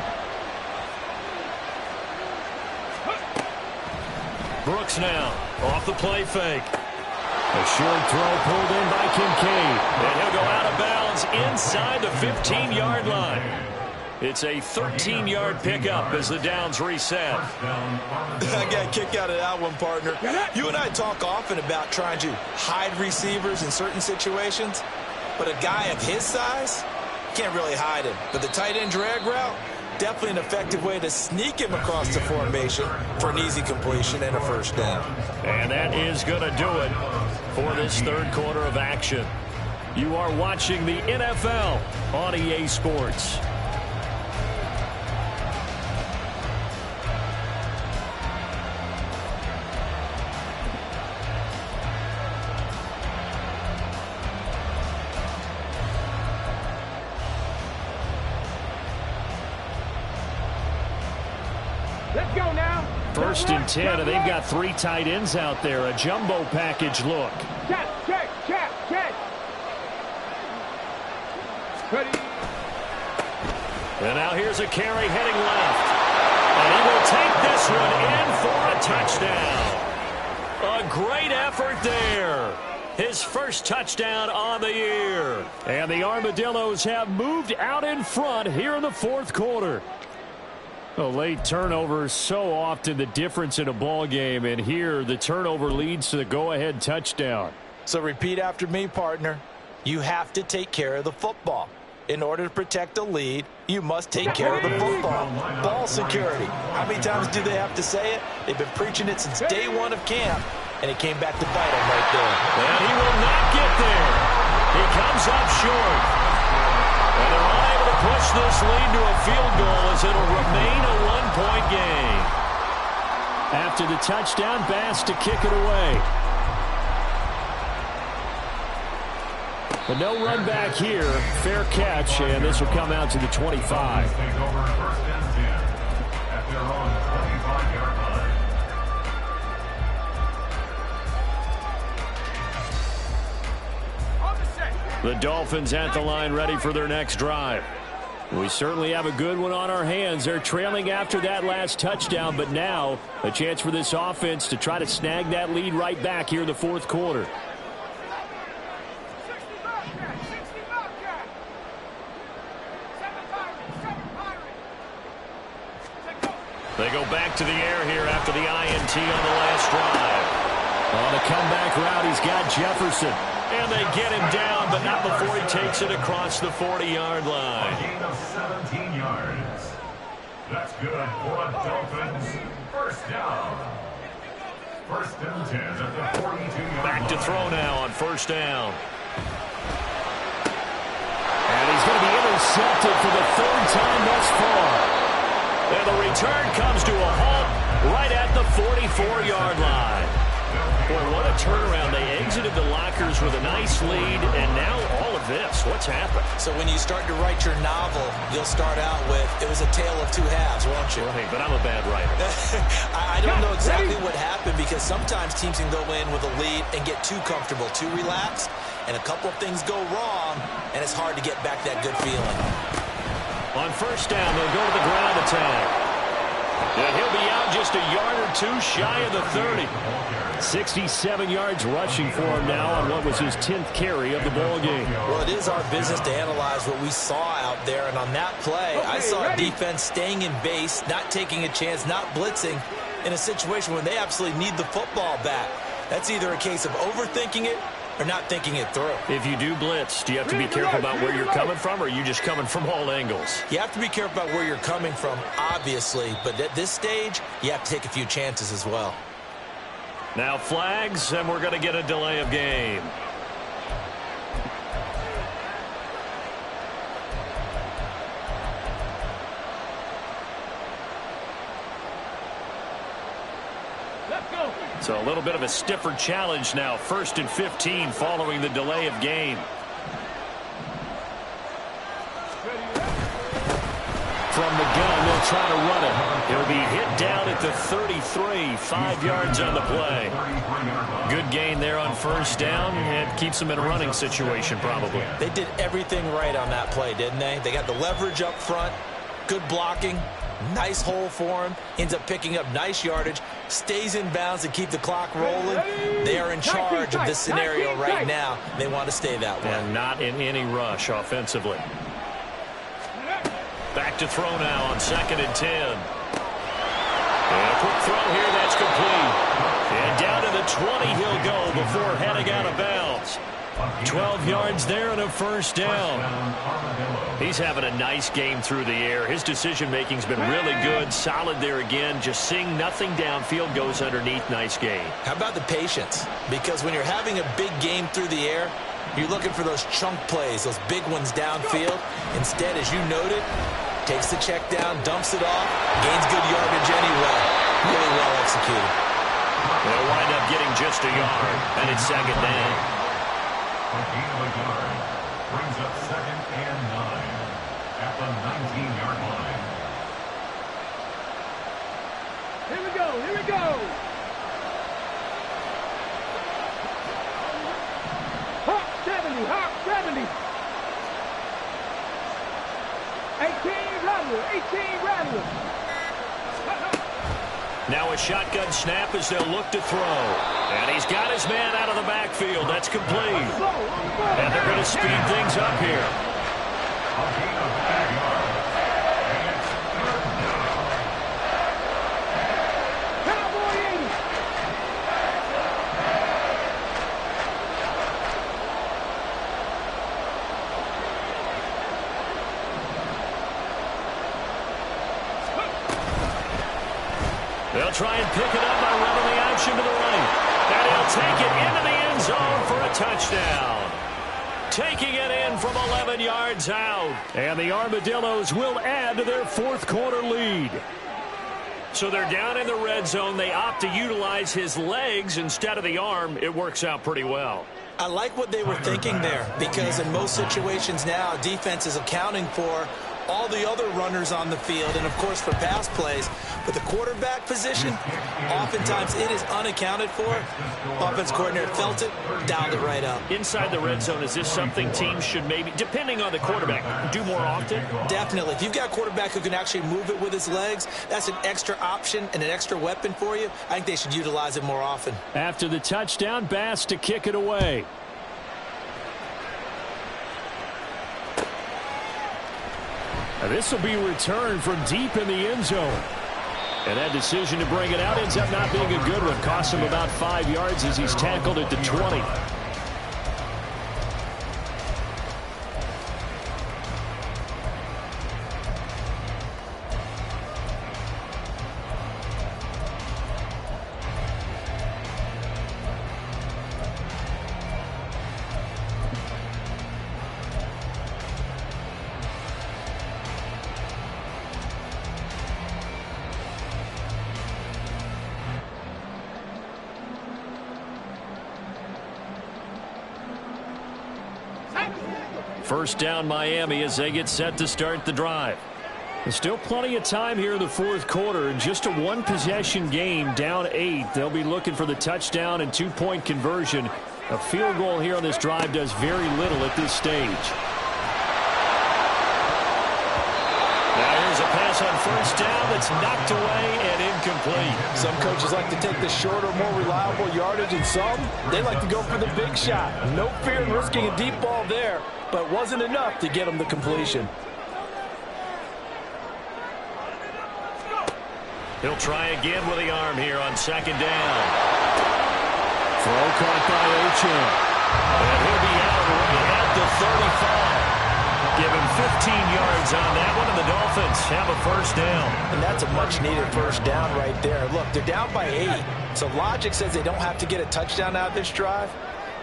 Speaker 6: Brooks now off the play fake. A short throw pulled in by Kincaid. And he'll go out of bounds inside the 15-yard line. It's a 13-yard pickup as the downs reset.
Speaker 4: I got a kick out of that one, partner. You and I talk often about trying to hide receivers in certain situations, but a guy of his size can't really hide him. But the tight end drag route, definitely an effective way to sneak him across the formation for an easy completion and a first down.
Speaker 6: And that is going to do it for this third quarter of action. You are watching the NFL on EA Sports.
Speaker 5: Let's go now.
Speaker 2: First and 10, and they've got 3 tight ends out there. A jumbo package look.
Speaker 5: Check, check, check, check. Ready.
Speaker 6: And now here's a carry heading left. And he will take this one in for a touchdown. A great effort there. His first touchdown on the year.
Speaker 2: And the Armadillos have moved out in front here in the fourth quarter. A late turnover, so often the difference in a ball game, and here the turnover leads to the go-ahead touchdown.
Speaker 4: So repeat after me, partner. You have to take care of the football. In order to protect the lead, you must take care of the football. Ball security. How many times do they have to say it? They've been preaching it since day one of camp, and it came back to bite them right there.
Speaker 6: And he will not get there. He comes up short. And they're unable to push this lead to a field goal as it'll remain a one-point game.
Speaker 2: After the touchdown, Bass to kick it away. But no run back here. Fair catch, and this will come out to the 25.
Speaker 3: Take over first and 10 at their own 25-yard line.
Speaker 6: The Dolphins at the line ready for their next drive.
Speaker 2: We certainly have a good one on our hands. They're trailing after that last touchdown, but now a chance for this offense to try to snag that lead right back here in the fourth quarter.
Speaker 6: They go back to the air here after the INT on the last drive.
Speaker 2: On the comeback route, he's got Jefferson.
Speaker 6: And they get him down, but not before he takes it across the 40-yard
Speaker 3: A
Speaker 6: line.
Speaker 3: gain of 17 yards. That's good for the Dolphins. First down. First and 10 at the 42-yard
Speaker 6: Back to
Speaker 3: line.
Speaker 6: throw now on first down.
Speaker 2: And he's going to be intercepted for the third time thus far.
Speaker 6: And the return comes to a halt right at the 44-yard line. Boy, what a turnaround. They exited the lockers with a nice lead, and now all of this. What's happened?
Speaker 4: So when you start to write your novel, you'll start out with, it was a tale of two halves, won't you?
Speaker 6: Well, hey, but I'm a bad writer.
Speaker 4: I don't know exactly what happened, because sometimes teams can go in with a lead and get too comfortable, too relaxed, and a couple of things go wrong, and it's hard to get back that good feeling.
Speaker 6: On first down, they'll go to the ground attack. And he'll be out just a yard or two shy of the 30. 67 yards rushing for him now on what was his 10th carry of the ball game.
Speaker 1: Well, it is our business to analyze what we saw out there, and on that play, I saw a defense staying in base, not taking a chance, not blitzing in a situation when they absolutely need the football back. That's either a case of overthinking it or not thinking it through.
Speaker 6: If you do blitz, do you have to be careful about where you're coming from, or are you just coming from all angles?
Speaker 1: You have to be careful about where you're coming from, obviously, but at this stage, you have to take a few chances as well.
Speaker 6: Now flags, and we're going to get a delay of game. So a little bit of a stiffer challenge now. 1st and 15 following the delay of game. From the gun, they'll try to run it. He'll be hit down at the 33, 5 yards on the play. Good gain there on 1st down. It keeps them in a running situation probably.
Speaker 1: They did everything right on that play, didn't they? They got the leverage up front, good blocking, nice hole for him, ends up picking up nice yardage, stays in bounds and keep the clock rolling. They are in charge of this scenario right now. They want to stay that way.
Speaker 6: And not in any rush offensively. Back to throw now on 2nd and 10. And a quick throw here, that's complete. And down to the 20 he'll go before heading out of bounds. 12 yards there and a 1st down. He's having a nice game through the air. His decision-making's been really good. Solid there again. Just seeing nothing downfield, goes underneath. Nice game.
Speaker 1: How about the patience? Because when you're having a big game through the air, you're looking for those chunk plays, those big ones downfield. Instead, as you noted, takes the check down, dumps it off, gains good yardage anyway. Really well executed.
Speaker 6: They'll wind up getting just a yard, and it's 2nd down.
Speaker 3: A gain of a yard brings up 2nd and 9 at the 19-yard line.
Speaker 5: Here we go, here we go. Hawk 70, Hawk 70. 18 Rattler, 18 Rattler.
Speaker 6: Now a shotgun snap as they'll look to throw. And he's got his man out of the backfield. That's complete. And they're going to speed things up here.
Speaker 3: A gain of 5 yards. And it's 3rd down.
Speaker 5: Cowboy 80.
Speaker 6: They'll try and pick it up by running the option to the right. And he'll take it into the end zone for a touchdown. Taking it in from 11 yards out. And the Armadillos will add to their 4th quarter lead. So they're down in the red zone. They opt to utilize his legs instead of the arm. It works out pretty well.
Speaker 1: I like what they were thinking there, because in most situations now, defense is accounting for all the other runners on the field and, of course, for pass plays. But the quarterback position, oftentimes it is unaccounted for. Offense coordinator felt it, dialed it right up.
Speaker 6: Inside the red zone, is this something teams should maybe, depending on the quarterback, do more often?
Speaker 1: Definitely. If you've got a quarterback who can actually move it with his legs, that's an extra option and an extra weapon for you. I think they should utilize it more often.
Speaker 6: After the touchdown, Bass to kick it away. This will be returned from deep in the end zone. And that decision to bring it out ends up not being a good one. Costs him about 5 yards as he's tackled at the 20. First down Miami as they get set to start the drive. There's still plenty of time here in the 4th quarter. Just a 1-possession game, down 8. They'll be looking for the touchdown and 2-point conversion. A field goal here on this drive does very little at this stage. Now here's a pass pass on first down that's knocked away and incomplete.
Speaker 4: Some coaches like to take the shorter, more reliable yardage, and some, they like to go for the big shot. No fear in risking a deep ball there, but it wasn't enough to get them the completion.
Speaker 6: He'll try again with the arm here on second down. Throw caught by Uchin. And he'll be out right at the 35. Give him 15 yards on that one, and the Dolphins have a first down.
Speaker 4: And that's a much-needed first down right there. Look, they're down by 8, so logic says they don't have to get a touchdown out of this drive.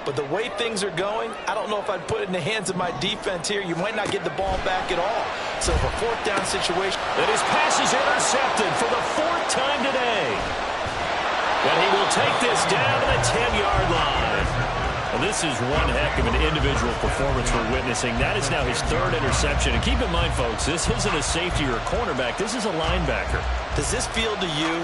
Speaker 4: But the way things are going, I don't know if I'd put it in the hands of my defense here. You might not get the ball back at all. So for a fourth down situation.
Speaker 6: And his pass is intercepted for the 4th time today. And he will take this down to the 10-yard line. Well, this is one heck of an individual performance we're witnessing. That is now his 3rd interception. And keep in mind, folks, this isn't a safety or a cornerback. This is a linebacker.
Speaker 4: Does this feel to you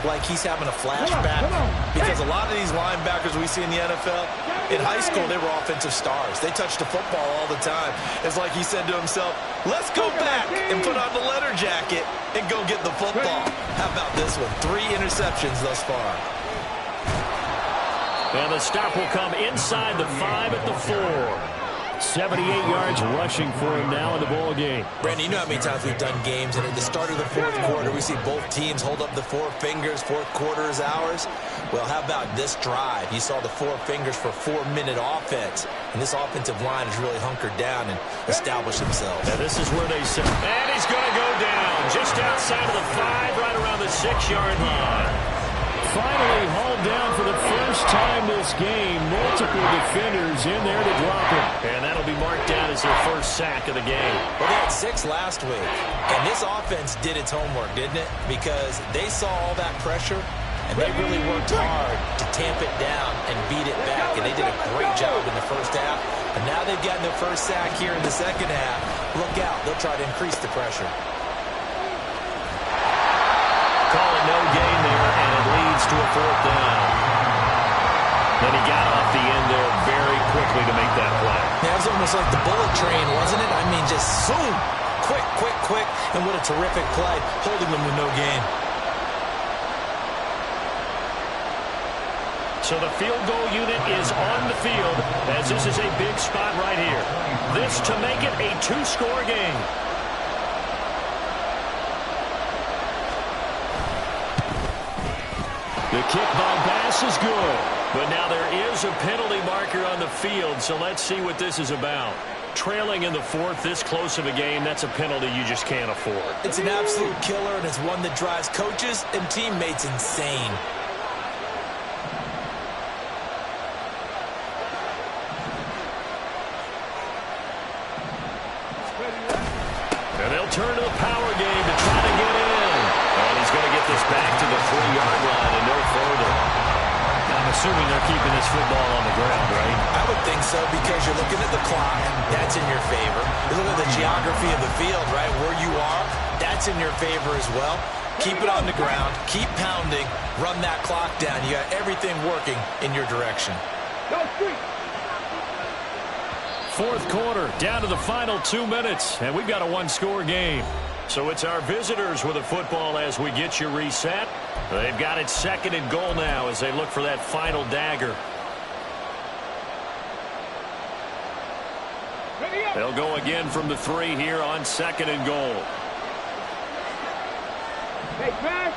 Speaker 4: like he's having a flashback? Because a lot of these linebackers we see in the NFL, in high school, they were offensive stars. They touched the football all the time. It's like he said to himself, let's go back and put on the leather jacket and go get the football. How about this one? 3 interceptions thus far.
Speaker 6: And the stop will come inside the 5 at the 4. 78 yards rushing for him now in the ball game.
Speaker 4: Brandon, you know how many times we've done games, and at the start of the 4th quarter, we see both teams hold up the 4 fingers, 4th quarter is ours. Well, how about this drive? You saw the 4 fingers for 4-minute offense, and this offensive line has really hunkered down and established themselves.
Speaker 6: Now, this is where they sit. And he's going to go down just outside of the 5, right around the 6-yard line. Finally hauled down for the first time this game. Multiple defenders in there to drop him. And that'll be marked down as their first sack of the game.
Speaker 4: Well, they had 6 last week. And this offense did its homework, didn't it? Because they saw all that pressure, and they really worked hard to tamp it down and beat it back. And they did a great job in the first half. And now they've gotten their first sack here in the second half. Look out. They'll try to increase the pressure.
Speaker 6: Call it no gain there, and it leads to a 4th down. Then he got off the end there very quickly to make that play.
Speaker 4: Yeah, it was almost like the bullet train, wasn't it? I mean, just zoom, quick, and what a terrific play, holding them with no gain.
Speaker 6: So the field goal unit is on the field, as this is a big spot right here. This to make it a 2-score game. The kick by Bass is good, but now there is a penalty marker on the field, so let's see what this is about. Trailing in the 4th, this close of a game, that's a penalty you just can't afford.
Speaker 4: It's an absolute killer, and it's one that drives coaches and teammates insane.
Speaker 6: And they'll turn to the power game to try to get in. And he's going to get this back to the 3-yard line and no further. I'm assuming they're keeping this football on the ground, right?
Speaker 4: I would think so, because you're looking at the clock. That's in your favor. You're looking at the geography of the field, right? Where you are, that's in your favor as well. Keep it on the ground. Keep pounding. Run that clock down. You got everything working in your direction.
Speaker 6: 4th quarter, down to the final 2 minutes, and we've got a 1-score game. So it's our visitors with the football as we get you reset. They've got it 2nd and goal now as they look for that final dagger. They'll go again from the 3 here on 2nd and goal.
Speaker 5: Hey, Crash!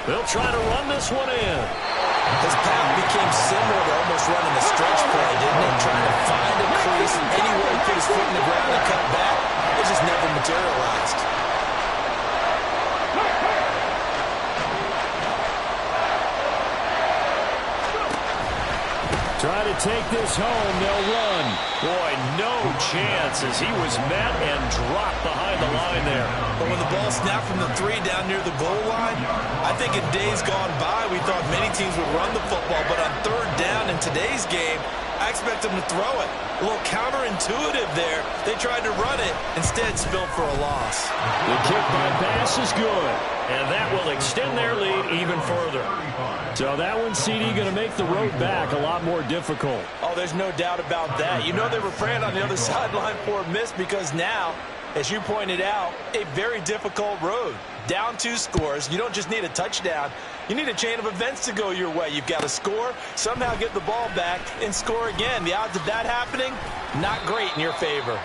Speaker 6: They'll try to run this one in.
Speaker 4: His path became similar to almost running a stretch play, didn't it? Trying to find a crease anywhere he put his foot in the ground and cut back. It just never materialized.
Speaker 6: Try to take this home. They'll run. Boy, no chance as he was met and dropped behind the line there.
Speaker 4: But when the ball snapped from the 3 down near the goal line, I think in days gone by, we thought many teams would run the football. But on 3rd down in today's game,
Speaker 1: I expect them to throw it. A little counterintuitive there. They tried to run it, instead spilled for a loss.
Speaker 6: The kick by Bass is good, and that will extend their lead even further. So that one, CD, going to make the road back a lot more difficult.
Speaker 4: Oh, there's no doubt about that. You know they were praying on the other sideline for a miss because now, as you pointed out, a very difficult road. Down 2 scores. You don't just need a touchdown. You need a chain of events to go your way. You've got to score, somehow get the ball back, and score again. The odds of that happening, not great in your favor.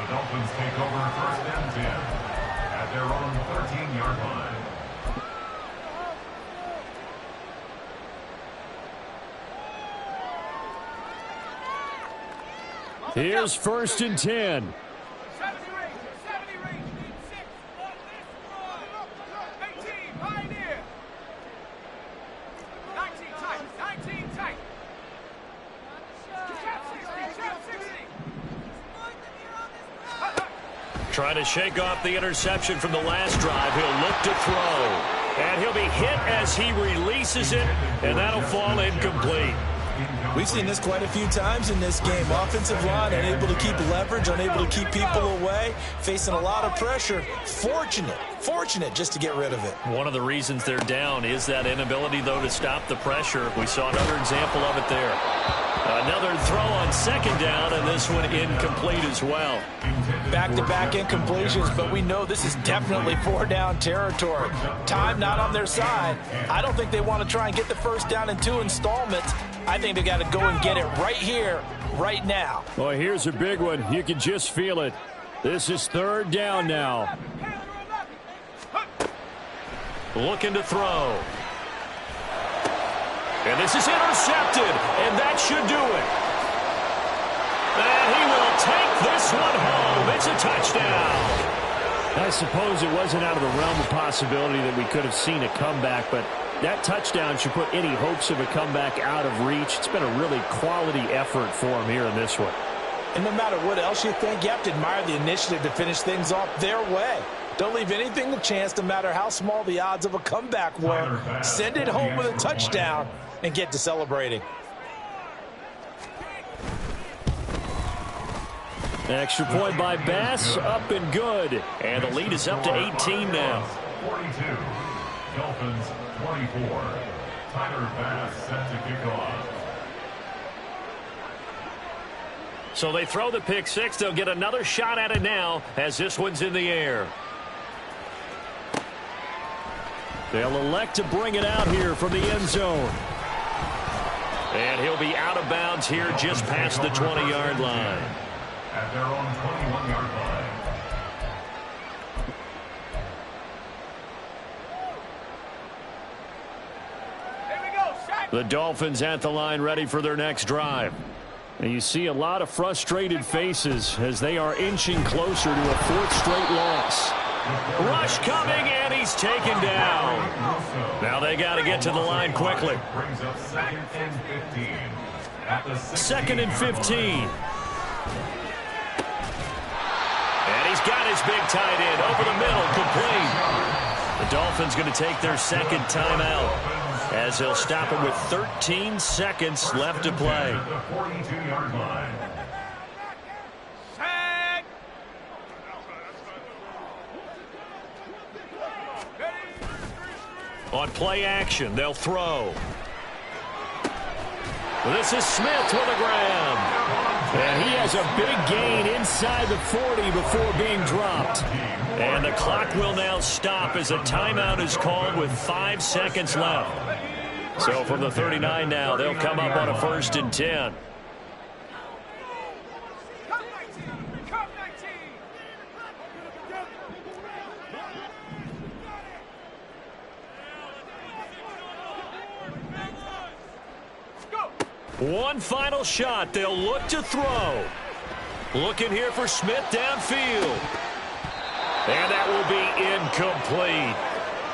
Speaker 3: The Dolphins take over 1st and 10 at their own 13-yard line.
Speaker 6: Here's 1st and 10.
Speaker 5: 70 range, 6 on this run. 18, Pioneer. 19 tight. Trap 60.
Speaker 6: Trying to shake off the interception from the last drive. He'll look to throw. And he'll be hit as he releases it, and that'll fall incomplete.
Speaker 4: We've seen this quite a few times in this game. Offensive line unable to keep leverage, unable to keep people away, facing a lot of pressure. Fortunate just to get rid of it.
Speaker 6: One of the reasons they're down is that inability, though, to stop the pressure. We saw another example of it there. Another throw on 2nd down, and this one incomplete as well.
Speaker 4: Back-to-back incompletions, but we know this is definitely 4-down territory. Time not on their side. I don't think they want to try and get the 1st down in 2 installments. I think they got to go and get it right here, right now.
Speaker 6: Well, here's a big one. You can just feel it. This is 3rd down now. Looking to throw. And this is intercepted, and that should do it. And he will take this one home. It's a touchdown. I suppose it wasn't out of the realm of possibility that we could have seen a comeback, but that touchdown should put any hopes of a comeback out of reach. It's been a really quality effort for him here in this one.
Speaker 4: And no matter what else you think, you have to admire the initiative to finish things off their way. Don't leave anything to chance, no matter how small the odds of a comeback were. Send it home with a touchdown and get to celebrating.
Speaker 6: Extra point by Bass, up and good. And the lead is up to 18 now.
Speaker 3: 42. Dolphins 24. Tyler Bass set to kick off.
Speaker 6: So they throw the pick 6. They'll get another shot at it now as this one's in the air. They'll elect to bring it out here from the end zone. And he'll be out of bounds here just past the 20-yard line.
Speaker 3: At their own 21-yard line.
Speaker 6: The Dolphins at the line ready for their next drive. And you see a lot of frustrated faces as they are inching closer to a 4th straight loss. Rush coming, and he's taken down. Now they got to get to the line quickly.
Speaker 3: Brings up 2nd and 15. At the
Speaker 6: 2nd and 15. And he's got his big tight end over the middle, complete. The Dolphins going to take their 2nd timeout as they'll stop him with 13 seconds left to play.
Speaker 3: At the 42-yard line.
Speaker 6: On play action, they'll throw. This is Smith with a grab. And he has a big gain inside the 40 before being dropped. And the clock will now stop as a timeout is called with 5 seconds left. So from the 39 now, they'll come up on a 1st and 10. One final shot. They'll look to throw. Looking here for Smith downfield. And that will be incomplete.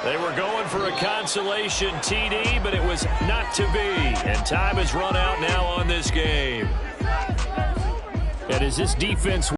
Speaker 6: They were going for a consolation TD, but it was not to be. And time has run out now on this game. And as this defense